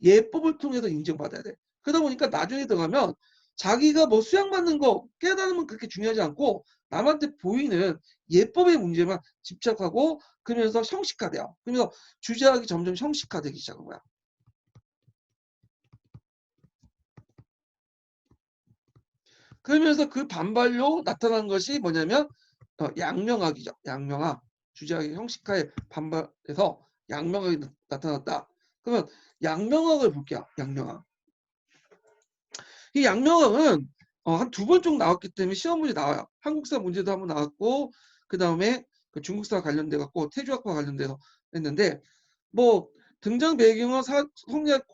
예법을 통해서 인정받아야 돼. 그러다 보니까 나중에 들어가면 자기가 뭐 수양받는 거 깨달으면 그렇게 중요하지 않고 남한테 보이는 예법의 문제만 집착하고 그러면서 형식화돼요. 그러면서 주제학이 점점 형식화되기 시작한 거야. 그러면서 그 반발로 나타난 것이 뭐냐면 양명학이죠. 양명학. 주제학의 형식화에 반발해서 양명학이 나타났다. 그러면 양명학을 볼게요. 양명학. 이 양명학은 한 두 번 정도 나왔기 때문에 시험 문제 나와요. 한국사 문제도 한번 나왔고 그 다음에 그 중국사 관련돼 갖고 태주학과 관련돼서 했는데 뭐 등장 배경은 성리학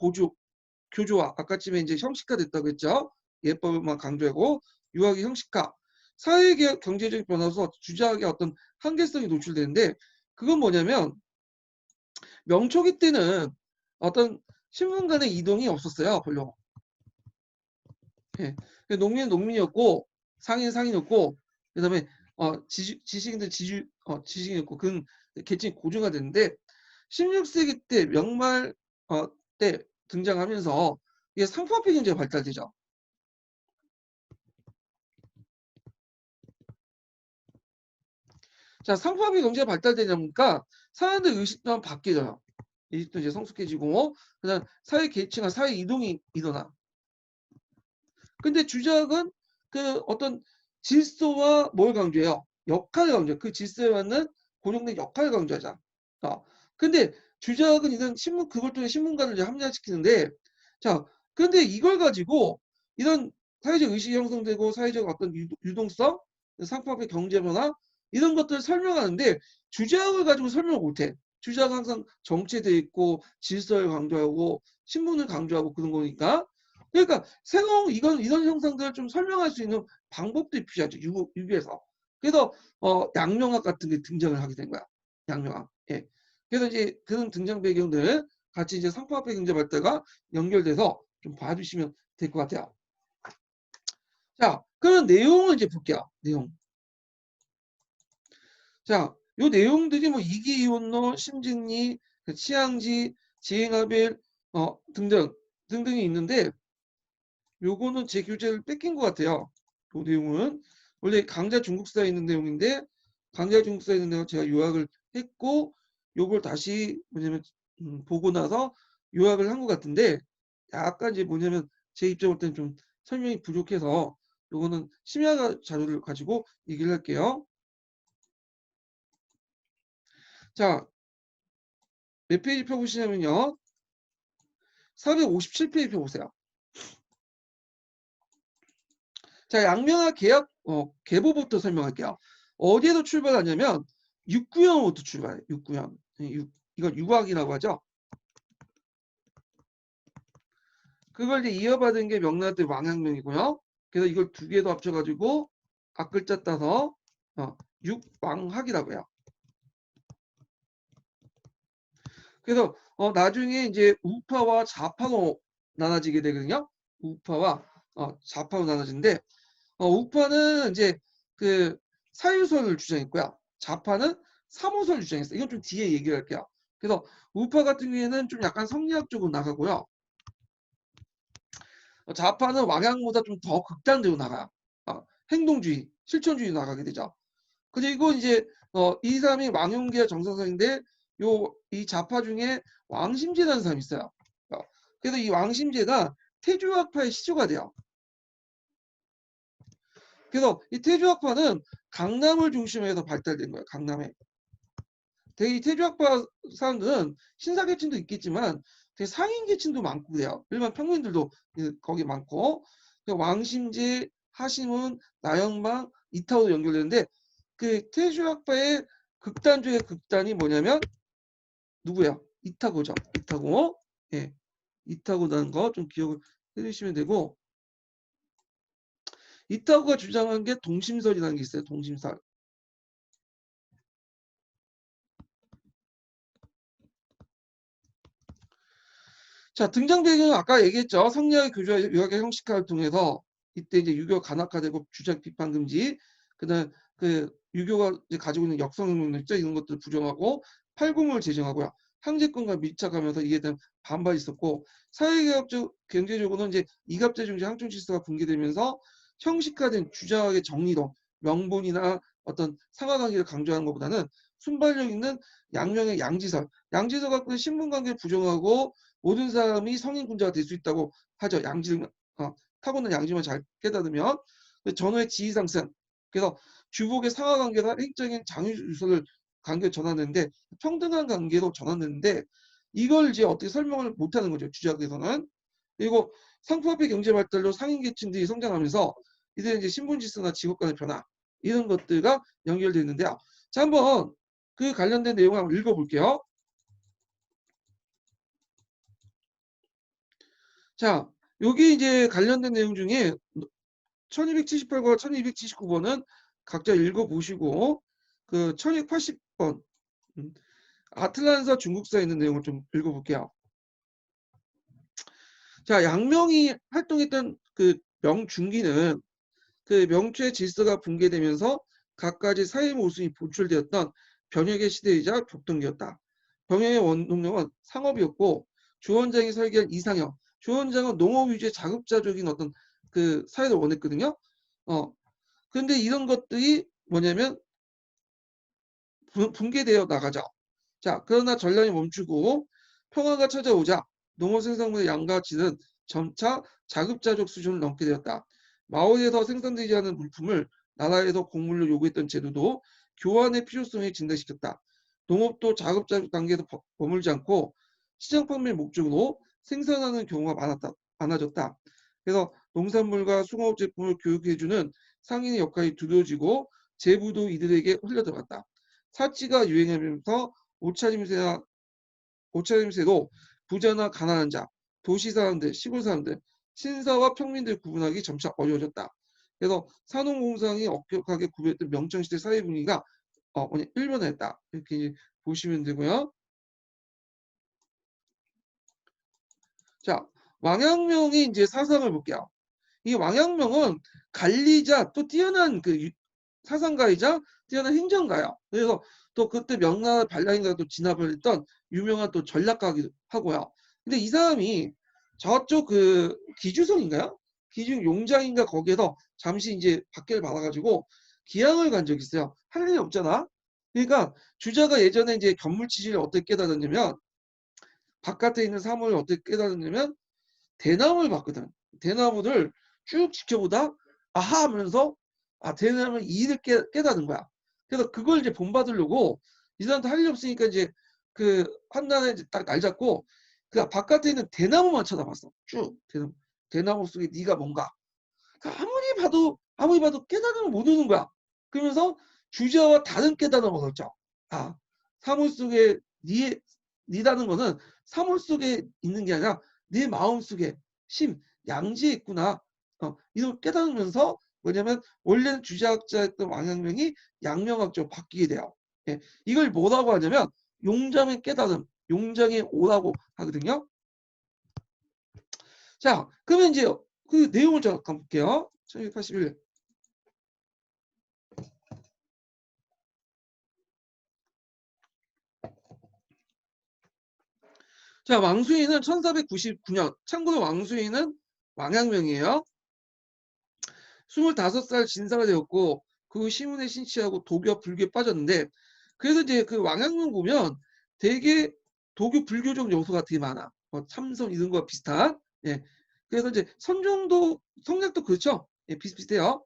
교조화 아까쯤에 이제 형식화됐다고 했죠. 예법만 강조하고 유학의 형식화 사회개혁 경제적 변화로서 주자학의 어떤 한계성이 노출되는데 그건 뭐냐면 명초기 때는 어떤 신분 간의 이동이 없었어요. 별로. 예. 농민은 농민이었고 상인은 상인이었고 그다음에 지식인들 지식인이었고 그건 계층이 고정화됐는데 16세기 때 명말 때 등장하면서 이게 상품화폐 경제가 발달되죠. 자, 상품화폐 경제가 발달되다 보니까 사람들 의식도 한번 바뀌어요. 의식도 이제 성숙해지고 그다음 사회 계층과 사회 이동이 일어나. 근데 주작은 그 어떤 질서와 뭘 강조해요? 역할을 강조해요. 그 질서에 맞는 고정된 역할을 강조하자. 근데 주작은 이런 그걸 통해 신문가를 이제 합리화시키는데 자, 근데 이걸 가지고 이런 사회적 의식이 형성되고 사회적 어떤 유동성, 상품화폐 경제 변화 이런 것들을 설명하는데 주작을 가지고 설명을 못해. 주작은 항상 정체돼 있고 질서를 강조하고 신문을 강조하고 그런 거니까 그러니까 새로운 이런 형상들을 좀 설명할 수 있는 방법들이 필요하죠. 유교에서. 그래서 양명학 같은 게 등장을 하게 된 거야. 양명학. 예. 그래서 이제 그런 등장 배경들 같이 이제 상품화폐 경제 발달과 연결돼서 좀 봐주시면 될 것 같아요. 자, 그런 내용을 이제 볼게요. 내용. 자, 요 내용들이 뭐 이기이혼론, 심증리, 치앙지, 지행합일 등등이 있는데 요거는 제 교재를 뺏긴 것 같아요. 그 내용은 원래 강자 중국사에 있는 내용인데 강자 중국사에 있는 내용 제가 요약을 했고 요걸 다시 뭐냐면 보고 나서 요약을 한 것 같은데 약간 이제 뭐냐면 제 입장 볼 때는 좀 설명이 부족해서 요거는 심야 자료를 가지고 얘기를 할게요. 자, 몇 페이지 펴보시냐면요. 457페이지 펴보세요. 자, 양명학 계약 계보부터 설명할게요. 어디에서 출발하냐면 육구형부터 출발해요. 육구형. 이건 유학이라고 하죠. 그걸 이제 이어받은 게 명나라때 왕양명이고요. 그래서 이걸 두 개도 합쳐가지고 앞글자 따서 육왕학이라고 해요. 그래서 나중에 이제 우파와 좌파로 나눠지게 되거든요. 우파와 좌파로 나눠지는데 우파는 이제 그 사유설을 주장했고요. 좌파는 삼오설 주장했어요. 이건 좀 뒤에 얘기를 할게요. 그래서 우파 같은 경우에는 좀 약간 성리학 쪽으로 나가고요. 좌파는 왕양보다 좀 더 극단적으로 나가요. 행동주의, 실천주의 나가게 되죠. 그리고 이제 이 사람이 왕용기와 정성선인데 이 좌파 중에 왕심제라는 사람이 있어요. 그래서 이 왕심제가 태조학파의 시초가 돼요. 그래서 이 태조학파는 강남을 중심으로 해서 발달된 거예요. 강남에. 되게 이 태조학파 사람들은 신사계층도 있겠지만 되게 상인계층도 많고 그래요. 일반 평민들도 거기 많고 왕심제, 하심은, 나영방, 이타오도 연결되는데 그 태조학파의 극단 중의 극단이 뭐냐면 누구야? 이타고죠. 이타고. 예. 이타고라는 거 좀 기억을 해주시면 되고 이타고가 주장한 게 동심설이라는 게 있어요. 동심설. 자, 등장 배경은 아까 얘기했죠. 성리학의 교조와 유학의 형식화를 통해서 이때 이제 유교 간악화되고 주작 비판 금지, 그다음 그 유교가 이제 가지고 있는 역성능력 있죠. 이런 것들을 부정하고 팔공을 제정하고요. 황제권과 밀착하면서 이에 대한 반발이 있었고 사회개혁적 경제적으로는 이제 이갑제 중재 항종 질서가 붕괴되면서 형식화된 주장학의 정리로 명분이나 어떤 상하관계를 강조하는 것보다는 순발력 있는 양명의 양지설, 양지설 갖고 있는 신분관계를 부정하고 모든 사람이 성인군자가 될 수 있다고 하죠. 타고난 양심을 잘 깨달으면 전후의 지위상승. 그래서 주복의 상하관계가 행적인 장유유서를 관계를 전환했는데 평등한 관계로 전환했는데 이걸 이제 어떻게 설명을 못하는 거죠. 주작에서는. 그리고 상품화폐 경제 발달로 상인계층들이 성장하면서 이제 신분질서나 직업 간의 변화 이런 것들과 연결되어 있는데요. 자, 한번 그 관련된 내용을 한번 읽어볼게요. 자, 여기 이제 관련된 내용 중에 1278과 1279번은 각자 읽어보시고 그 1280번 아틀란사 중국사에 있는 내용을 좀 읽어볼게요. 자, 양명이 활동했던 그 명중기는 그 명초의 질서가 붕괴되면서 각가지 사회 모순이 보출되었던 변혁의 시대이자 격동기였다. 병역의 원동력은 상업이었고 주원장이 설계한 이상형, 주원장은 농업 위주의 자급자족인 어떤 그 사회를 원했거든요. 그런데 이런 것들이 뭐냐면 붕괴되어 나가죠. 자, 그러나 전량이 멈추고 평화가 찾아오자 농업 생산물의 양과 질은 점차 자급자족 수준을 넘게 되었다. 마을에서 생산되지 않은 물품을 나라에서 곡물로 요구했던 제도도 교환의 필요성에 진단시켰다. 농업도 자급자족 단계에서 머물지 않고 시장 판매 목적으로 생산하는 경우가 많아졌다. 그래서 농산물과 수공업 제품을 교육해주는 상인의 역할이 두려워지고 재부도 이들에게 흘려들어갔다. 사치가 유행하면서 옷차림새로 부자나 가난한 자, 도시 사람들, 시골 사람들, 신사와 평민들 구분하기 점차 어려워졌다. 그래서 산업공상이 엄격하게 구별했던 명청시대 사회 분위기가 일변했다. 이렇게 보시면 되고요. 자, 왕양명의 이제 사상을 볼게요. 이 왕양명은 관리자 또 뛰어난 그 사상가이자 뛰어난 행정가요. 그래서 또 그때 명나라 반란인가 또 진압을 했던 유명한 또 전략가기도 하고요. 근데 이 사람이 저쪽 그 기주성인가요? 기주 용장인가 거기에서 잠시 이제 박해를 받아가지고 기양을 간 적이 있어요. 할 일이 없잖아. 그러니까 주자가 예전에 이제 견물치질을 어떻게 깨달았냐면 바깥에 있는 사물을 어떻게 깨달았냐면 대나무를 봤거든. 대나무를 쭉 지켜보다 아하 하면서 대나무 이의를 깨닫는 거야. 그래서 그걸 이제 본받으려고 이 사람도 할 일 없으니까 이제 그 한단에 딱 날 잡고 그 바깥에 있는 대나무만 쳐다봤어. 쭉 대나무 속에 네가 뭔가. 그러니까 아무리 봐도 깨달음을 못 오는 거야. 그러면서 주자와 다른 깨달음을 얻었죠. 사물 속에 니라는 거는 사물 속에 있는 게 아니라 네 마음 속에 양지에 있구나. 이걸 깨달으면서 뭐냐면 원래는 주자학자였던 왕양명이 양명학자로 바뀌게 돼요. 예, 이걸 뭐라고 하냐면 용장의 깨달음, 용장의 오라고 하거든요. 자, 그러면 이제 그 내용을 잠깐 볼게요. 1281. 자, 왕수인은 1499년, 참고로 왕수인은 왕양명이에요. 25살 진사가 되었고 그 시문에 신취하고 도교와 불교에 빠졌는데 그래서 이제 그 왕양명 보면 되게 도교 불교적 요소가 되게 많아. 참선 이런 거와 비슷한. 예. 그래서 이제 선종도 성략도 그렇죠. 예, 비슷비슷해요.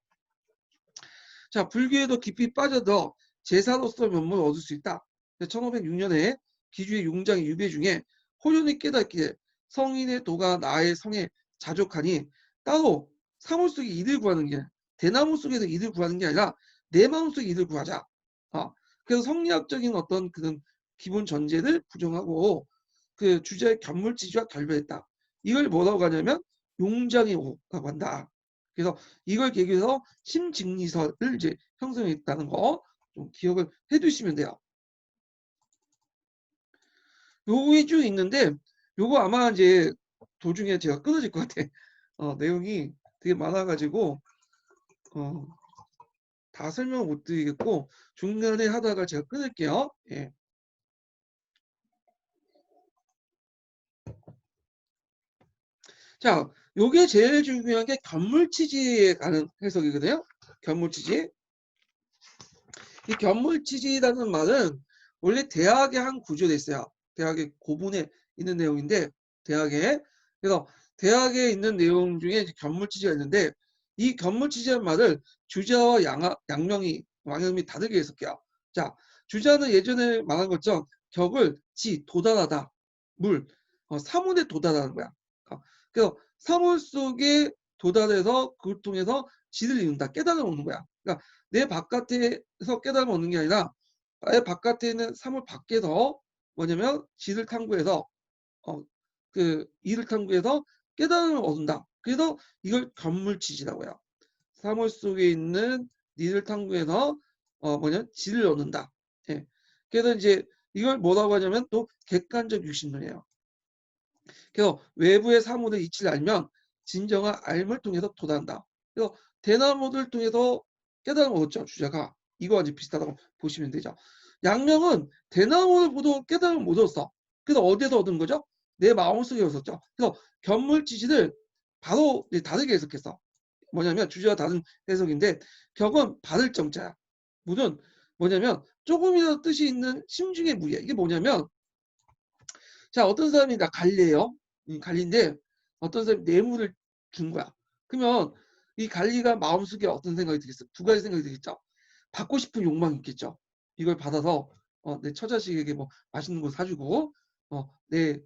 자, 불교에도 깊이 빠져도 제사로서 면모를 얻을 수 있다. 1506년에 기주의 용장의 유배 중에 호련히 깨닫기에 성인의 도가 나의 성에 자족하니 따로 사물 속에 이를 구하는 게 대나무 속에서 이를 구하는 게 아니라 내 마음속에 이를 구하자. 그래서 성리학적인 어떤 그런 기본 전제를 부정하고 그 주자의 견물지지와 결별했다. 이걸 뭐라고 하냐면 용장의 오라고 한다. 그래서 이걸 계기로 해서 심직리설을 이제 형성했다는 거 좀 기억을 해두시면 돼요. 요게 쭉 있는데 요거 아마 이제 도중에 제가 끊어질 것 같아. 내용이 되게 많아가지고 다 설명 못 드리겠고 중간에 하다가 제가 끊을게요. 예. 자, 요게 제일 중요한 게 견물치지에 관한 해석이거든요. 견물치지. 이 견물치지라는 말은 원래 대학의 한 구조에 있어요. 대학의 고분에 있는 내용인데 대학에 그래서 대학에 있는 내용 중에 견물치지가 있는데 이 견물치지라는 말을 주자와 양명이 왕형이 다르게 해석해요. 자, 주자는 예전에 말한 것처럼 격을 도달하다 물 사문에 도달하는 거야. 그래서 사물 속에 도달해서 그걸 통해서 지를 이룬다 깨달음을 얻는 거야. 그러니까 내 바깥에서 깨달음을 얻는 게 아니라 내 바깥에 있는 사물 밖에서 뭐냐면 지를 탐구해서 그 이를 탐구해서 깨달음을 얻는다. 그래서 이걸 견물치지라고 해요. 사물 속에 있는 니를 탐구해서 지를 얻는다. 예. 그래서 이제 이걸 뭐라고 하냐면 또 객관적 유심론이에요. 그래서 외부의 사물의 이치를 알면 진정한 알을 통해서 도달한다. 그래서 대나무를 통해서 깨달음을 얻죠. 주자가. 이거와 이제 비슷하다고 보시면 되죠. 양명은 대나무를 보도 깨달음을 못 얻었어. 그래서 어디에서 얻은 거죠? 내 마음속에 얻었죠. 그래서 견물지지를 바로 다르게 해석했어. 뭐냐면 주제와 다른 해석인데 격은 받을 정자야. 물은 뭐냐면 조금이라도 뜻이 있는 심중의 무예. 이게 뭐냐면 자 어떤 사람이 나 갈래요. 갈리인데 어떤 사람이 뇌물을 준 거야. 그러면 이 갈리가 마음속에 어떤 생각이 들겠어? 두 가지 생각이 들겠죠. 받고 싶은 욕망이 있겠죠. 이걸 받아서 내 처자식에게 뭐 맛있는 거 사주고 내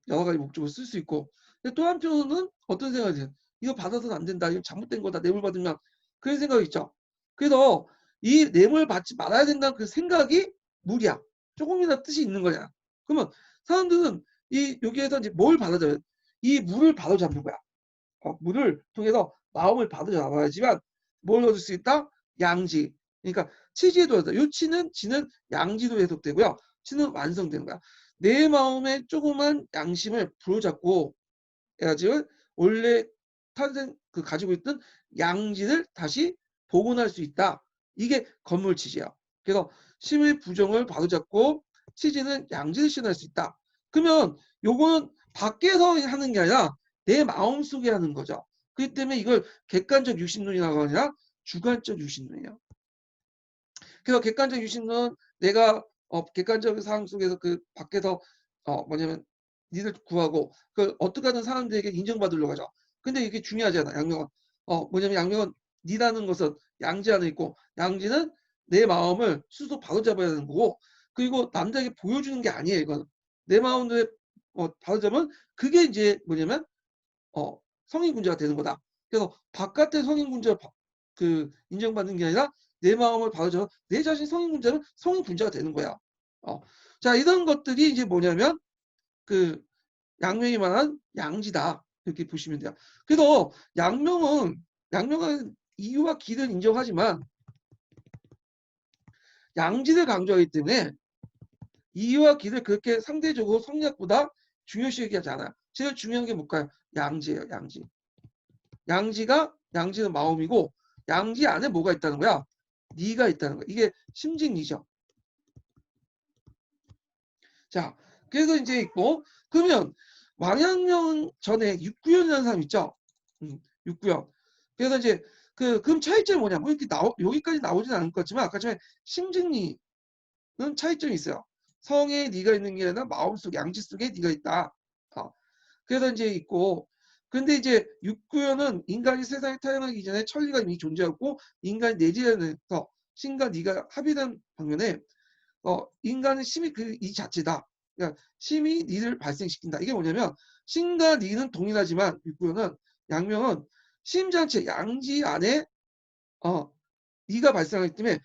여러 가지 목적으로 쓸 수 있고 근데 또 한편으로는 어떤 생각이 들어요? 이거 받아서는 안 된다. 이거 잘못된 거다. 뇌물 받으면 그런 생각이 있죠. 그래서 이 뇌물 받지 말아야 된다는 그 생각이 무리야. 조금이나 뜻이 있는 거냐. 그러면 사람들은 이 여기에서 이제 뭘 바로잡아요? 이 물을 바로잡는 거야. 물을 통해서 마음을 바로잡아야지만 뭘 얻을 수 있다? 양지. 그러니까 치지에도 얻다. 요 치는 지는 양지로 해석되고요. 치는 완성되는 거야. 내 마음에 조그만 양심을 부여잡고 해야지 원래 탄생 그 가지고 있던 양지를 다시 복원할 수 있다. 이게 건물치지야. 그래서 심의 부정을 바로잡고 치지는 양지를 실현할 수 있다. 그러면 요거는 밖에서 하는 게 아니라 내 마음속에 하는 거죠. 그렇기 때문에 이걸 객관적 유심론이라고 하냐 주관적 유심론이에요. 그래서 객관적 유심론은 내가 객관적 상황 속에서 그 밖에서 뭐냐면 니를 구하고 그 어떻게 하든 사람들에게 인정받으려고 하죠. 근데 이게 중요하잖아. 양명은 뭐냐면 양명은 니라는 것은 양지 안에 있고 양지는 내 마음을 스스로 바로잡아야 되는 거고 그리고 남들에게 보여주는 게 아니에요. 이건 내 마음을 바로잡으면 그게 이제 뭐냐면 성인군자가 되는 거다. 그래서 바깥의 성인군자 그 인정받는 게 아니라 내 마음을 바로잡아 내 자신 성인군자는 성인군자가 되는 거야. 자 이런 것들이 이제 뭐냐면 그 양명이 말한 양지다 이렇게 보시면 돼요. 그래서 양명은 이유와 기를 인정하지만 양지를 강조하기 때문에 이유와 기를 그렇게 상대적으로 성리학보다 중요시 얘기하지 않아요. 제일 중요한 게 뭘까요? 양지예요. 양지. 양지는 마음이고 양지 안에 뭐가 있다는 거야? 니가 있다는 거야. 이게 심직니죠. 자, 그래서 이제 있고 그러면 왕양명 전에 육구연이라는 사람 있죠? 육구연. 그래서 이제 그럼 차이점이 뭐냐? 뭐 이렇게 여기까지 나오진 않을 것 같지만 아까 전에 심직니는 차이점이 있어요. 성에 니가 있는 게 아니라 마음속 양지 속에 니가 있다. 그래서 이제 있고 근데 이제 육구연은 인간이 세상에 태어나기 전에 천리가 이미 존재하고 인간이 내지에서 신과 니가 합의된 방면에 인간은 심이 그 이 자체다. 그러니까 심이 니를 발생시킨다. 이게 뭐냐면 심과 니는 동일하지만 육구요는 양명은 심 자체 양지 안에 니가 발생하기 때문에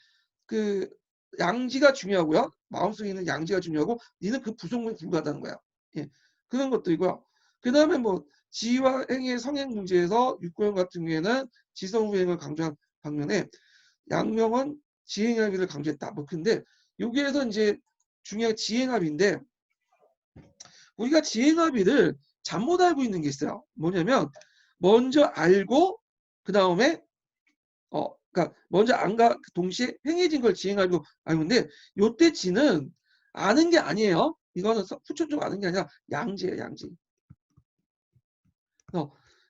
그 양지가 중요하고요. 마음속에 있는 양지가 중요하고 니는 그 부속물에 불과하다는 거야. 예. 그런 것들이고요. 그다음에 뭐 지와 행의 성행 문제에서 육구형 같은 경우에는 지성후행을 강조한 반면에 양명은 지행합의를 강조했다. 뭐 근데 여기에서 이제 중요한 지행합의인데 우리가 지행합의를 잘못 알고 있는 게 있어요. 뭐냐면 먼저 알고 그 다음에 그러니까 먼저 안과 동시에 행해진 걸 지행하고 알고 있는데 요때 지는 아는 게 아니에요. 이거는 후천적으로 아는 게 아니라 양지예요. 양지.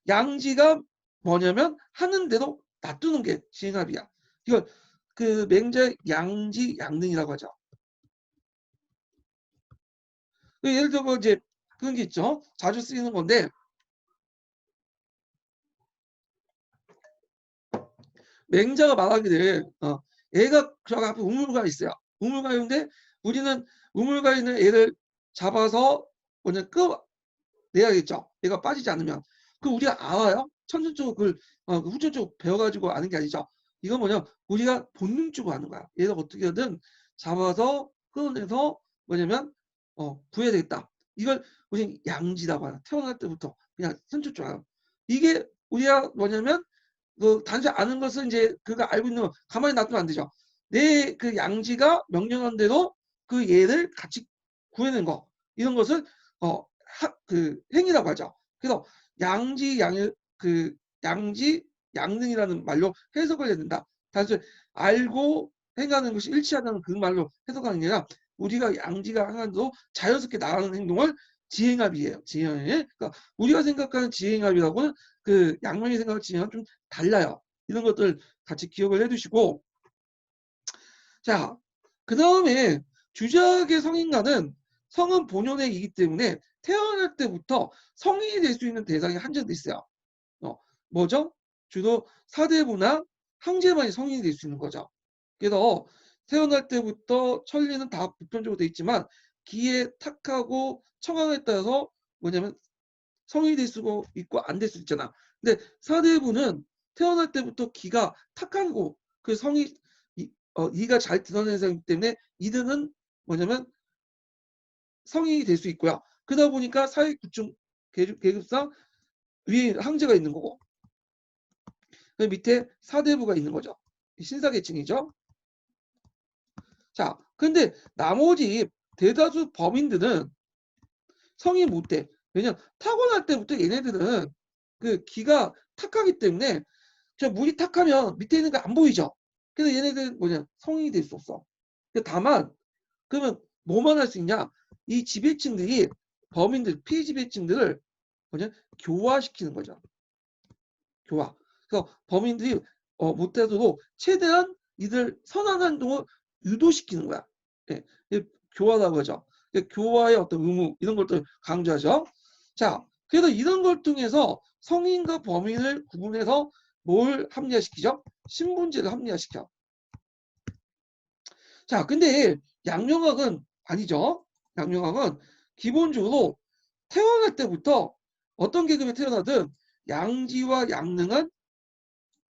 양지가 뭐냐면 하는 대로 놔두는 게 지행합의야. 이걸 그 맹자 양지 양능이라고 하죠. 예를 들어 이제 그런 게 있죠. 자주 쓰이는 건데 맹자가 말하기를 애가 저 앞에 우물가 있어요. 우물가 있는데 우리는 우물가 있는 애를 잡아서 먼저 끌어내야겠죠. 얘가 빠지지 않으면. 그 우리가 알아요? 천천적으로 그걸 후천적으로 배워가지고 아는 게 아니죠. 이건 뭐냐 우리가 본능적으로 아는 거야. 얘를 어떻게든 잡아서 끌어내서 뭐냐면 구해야 되겠다. 이걸 우리 양지라고 하나. 태어날 때부터 그냥 선천적으로 알아. 이게 우리가 뭐냐면 그 단순히 아는 것은 이제 그가 알고 있는 거 가만히 놔두면 안 되죠. 내 그 양지가 명령한 대로 그 얘를 같이 구해낸 거 이런 것을 그 행위라고 하죠. 그래서 양지 양을 그 양지 양능이라는 말로 해석을 해야 된다. 단순히 알고 행하는 것이 일치하다는 그 말로 해석하는 게 아니라 우리가 양지가 하는 대로 자연스럽게 나가는 행동을 지행합이에요. 지행합. 그러니까 우리가 생각하는 지행합이라고는 그 양면이 생각할 지행은 좀 달라요. 이런 것들 같이 기억을 해두시고 자, 그 다음에 주작의 성인과는 성은 본연의 이기 때문에 태어날 때부터 성인이 될 수 있는 대상이 한정돼 있어요. 뭐죠? 주로 사대부나 황제만이 성인이 될 수 있는 거죠. 그래서 태어날 때부터 천리는 다 보편적으로 돼 있지만 기에 탁하고 청황에 따라서 뭐냐면 성인이 될 수도 있고 안 될 수 있잖아. 근데 사대부는 태어날 때부터 기가 탁하고 그 성이 이가 잘 드러내는 사람이기 때문에 이들은 뭐냐면 성인이 될 수 있고요. 그러다 보니까 사회 구층 계급상 위에 황제가 있는 거고 그 밑에 사대부가 있는 거죠. 신사계층이죠. 자, 근데 나머지 대다수 범인들은 성이 못 돼. 왜냐면 타고날 때부터 얘네들은 그 기가 탁하기 때문에 저 물이 탁하면 밑에 있는 거 안 보이죠. 그래서 얘네들은 뭐냐 성인이 될 수 없어. 다만 그러면 뭐만 할 수 있냐? 이 지배층들이 범인들 피지배층들을 뭐냐 교화시키는 거죠. 교화. 그래서 범인들이 못하도록 최대한 이들 선한 행동을 유도시키는 거야. 예, 교화라고 하죠. 교화의 어떤 의무 이런 것들 강조하죠. 자, 그래서 이런 걸 통해서 성인과 범인을 구분해서 뭘 합리화시키죠? 신분제를 합리화시켜. 자, 근데 양명학은 아니죠. 양명학은 기본적으로 태어날 때부터 어떤 계급에 태어나든 양지와 양능은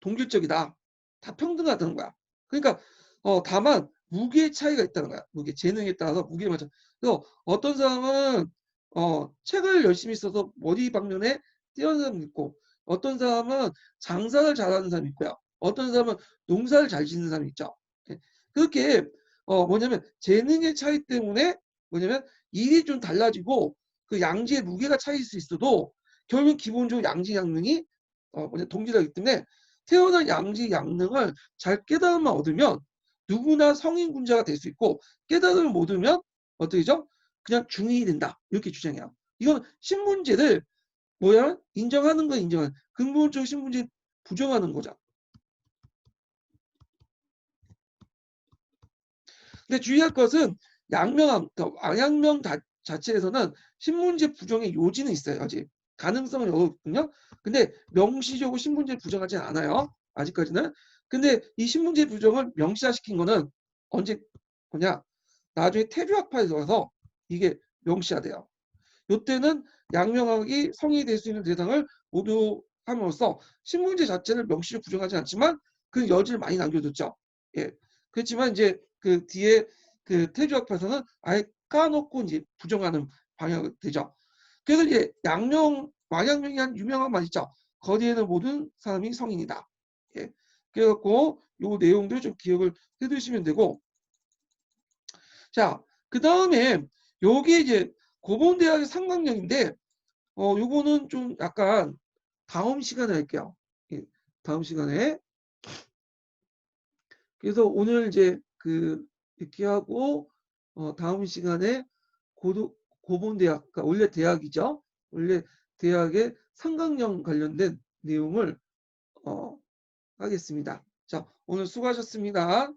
동질적이다. 다 평등하다는 거야. 그러니까 다만 무게의 차이가 있다는 거야. 무게 재능에 따라서 무게에 맞춰. 그래서 어떤 사람은 책을 열심히 써서 머리 방면에 뛰어난 사람이 있고 어떤 사람은 장사를 잘하는 사람이 있고요. 어떤 사람은 농사를 잘 짓는 사람이 있죠. 예. 그렇게 뭐냐면 재능의 차이 때문에 뭐냐면 일이 좀 달라지고 그 양지의 무게가 차이일 수 있어도 결국 기본적으로 양지 양능이 뭐냐 동질하기 때문에 태어난 양지 양능을 잘 깨달음만 얻으면 누구나 성인군자가 될 수 있고 깨달음을 못 얻으면 어떻게죠? 그냥 중인이 된다. 이렇게 주장해요. 이건 신분제를 뭐야? 인정하는 건 인정하는 근본적 신분제 부정하는 거죠. 근데 주의할 것은 양명함, 그러니까 양양명 자체에서는 신문제 부정의 요지는 있어요. 아직 가능성은 어렵거든요. 근데 명시적으로 신문제 부정하지 않아요. 아직까지는. 근데 이 신문제 부정을 명시화시킨 거는 언제 거냐? 나중에 태교학파에 들어가서 이게 명시화돼요. 요때는 양명학이 성인이 될 수 있는 대상을 모두함으로써 신문제 자체를 명시로 부정하지 않지만 그 여지를 많이 남겨뒀죠. 예. 그렇지만 이제 그 뒤에 그 태조학파에서는 아예 까놓고 이제 부정하는 방향이 되죠. 그래서 이제 왕양명이 한 유명한 말 있죠. 거리에는 모든 사람이 성인이다. 예. 그래갖고 요 내용들 좀 기억을 해두시면 되고, 자, 그 다음에 요게 이제 고본대학의 상강령인데, 요거는 좀 약간 다음 시간에 할게요. 예, 다음 시간에. 그래서 오늘 이제 그 이렇게 하고, 다음 시간에 고본대학, 그러니까 원래 대학이죠. 원래 대학의 상강령 관련된 내용을 하겠습니다. 자, 오늘 수고하셨습니다.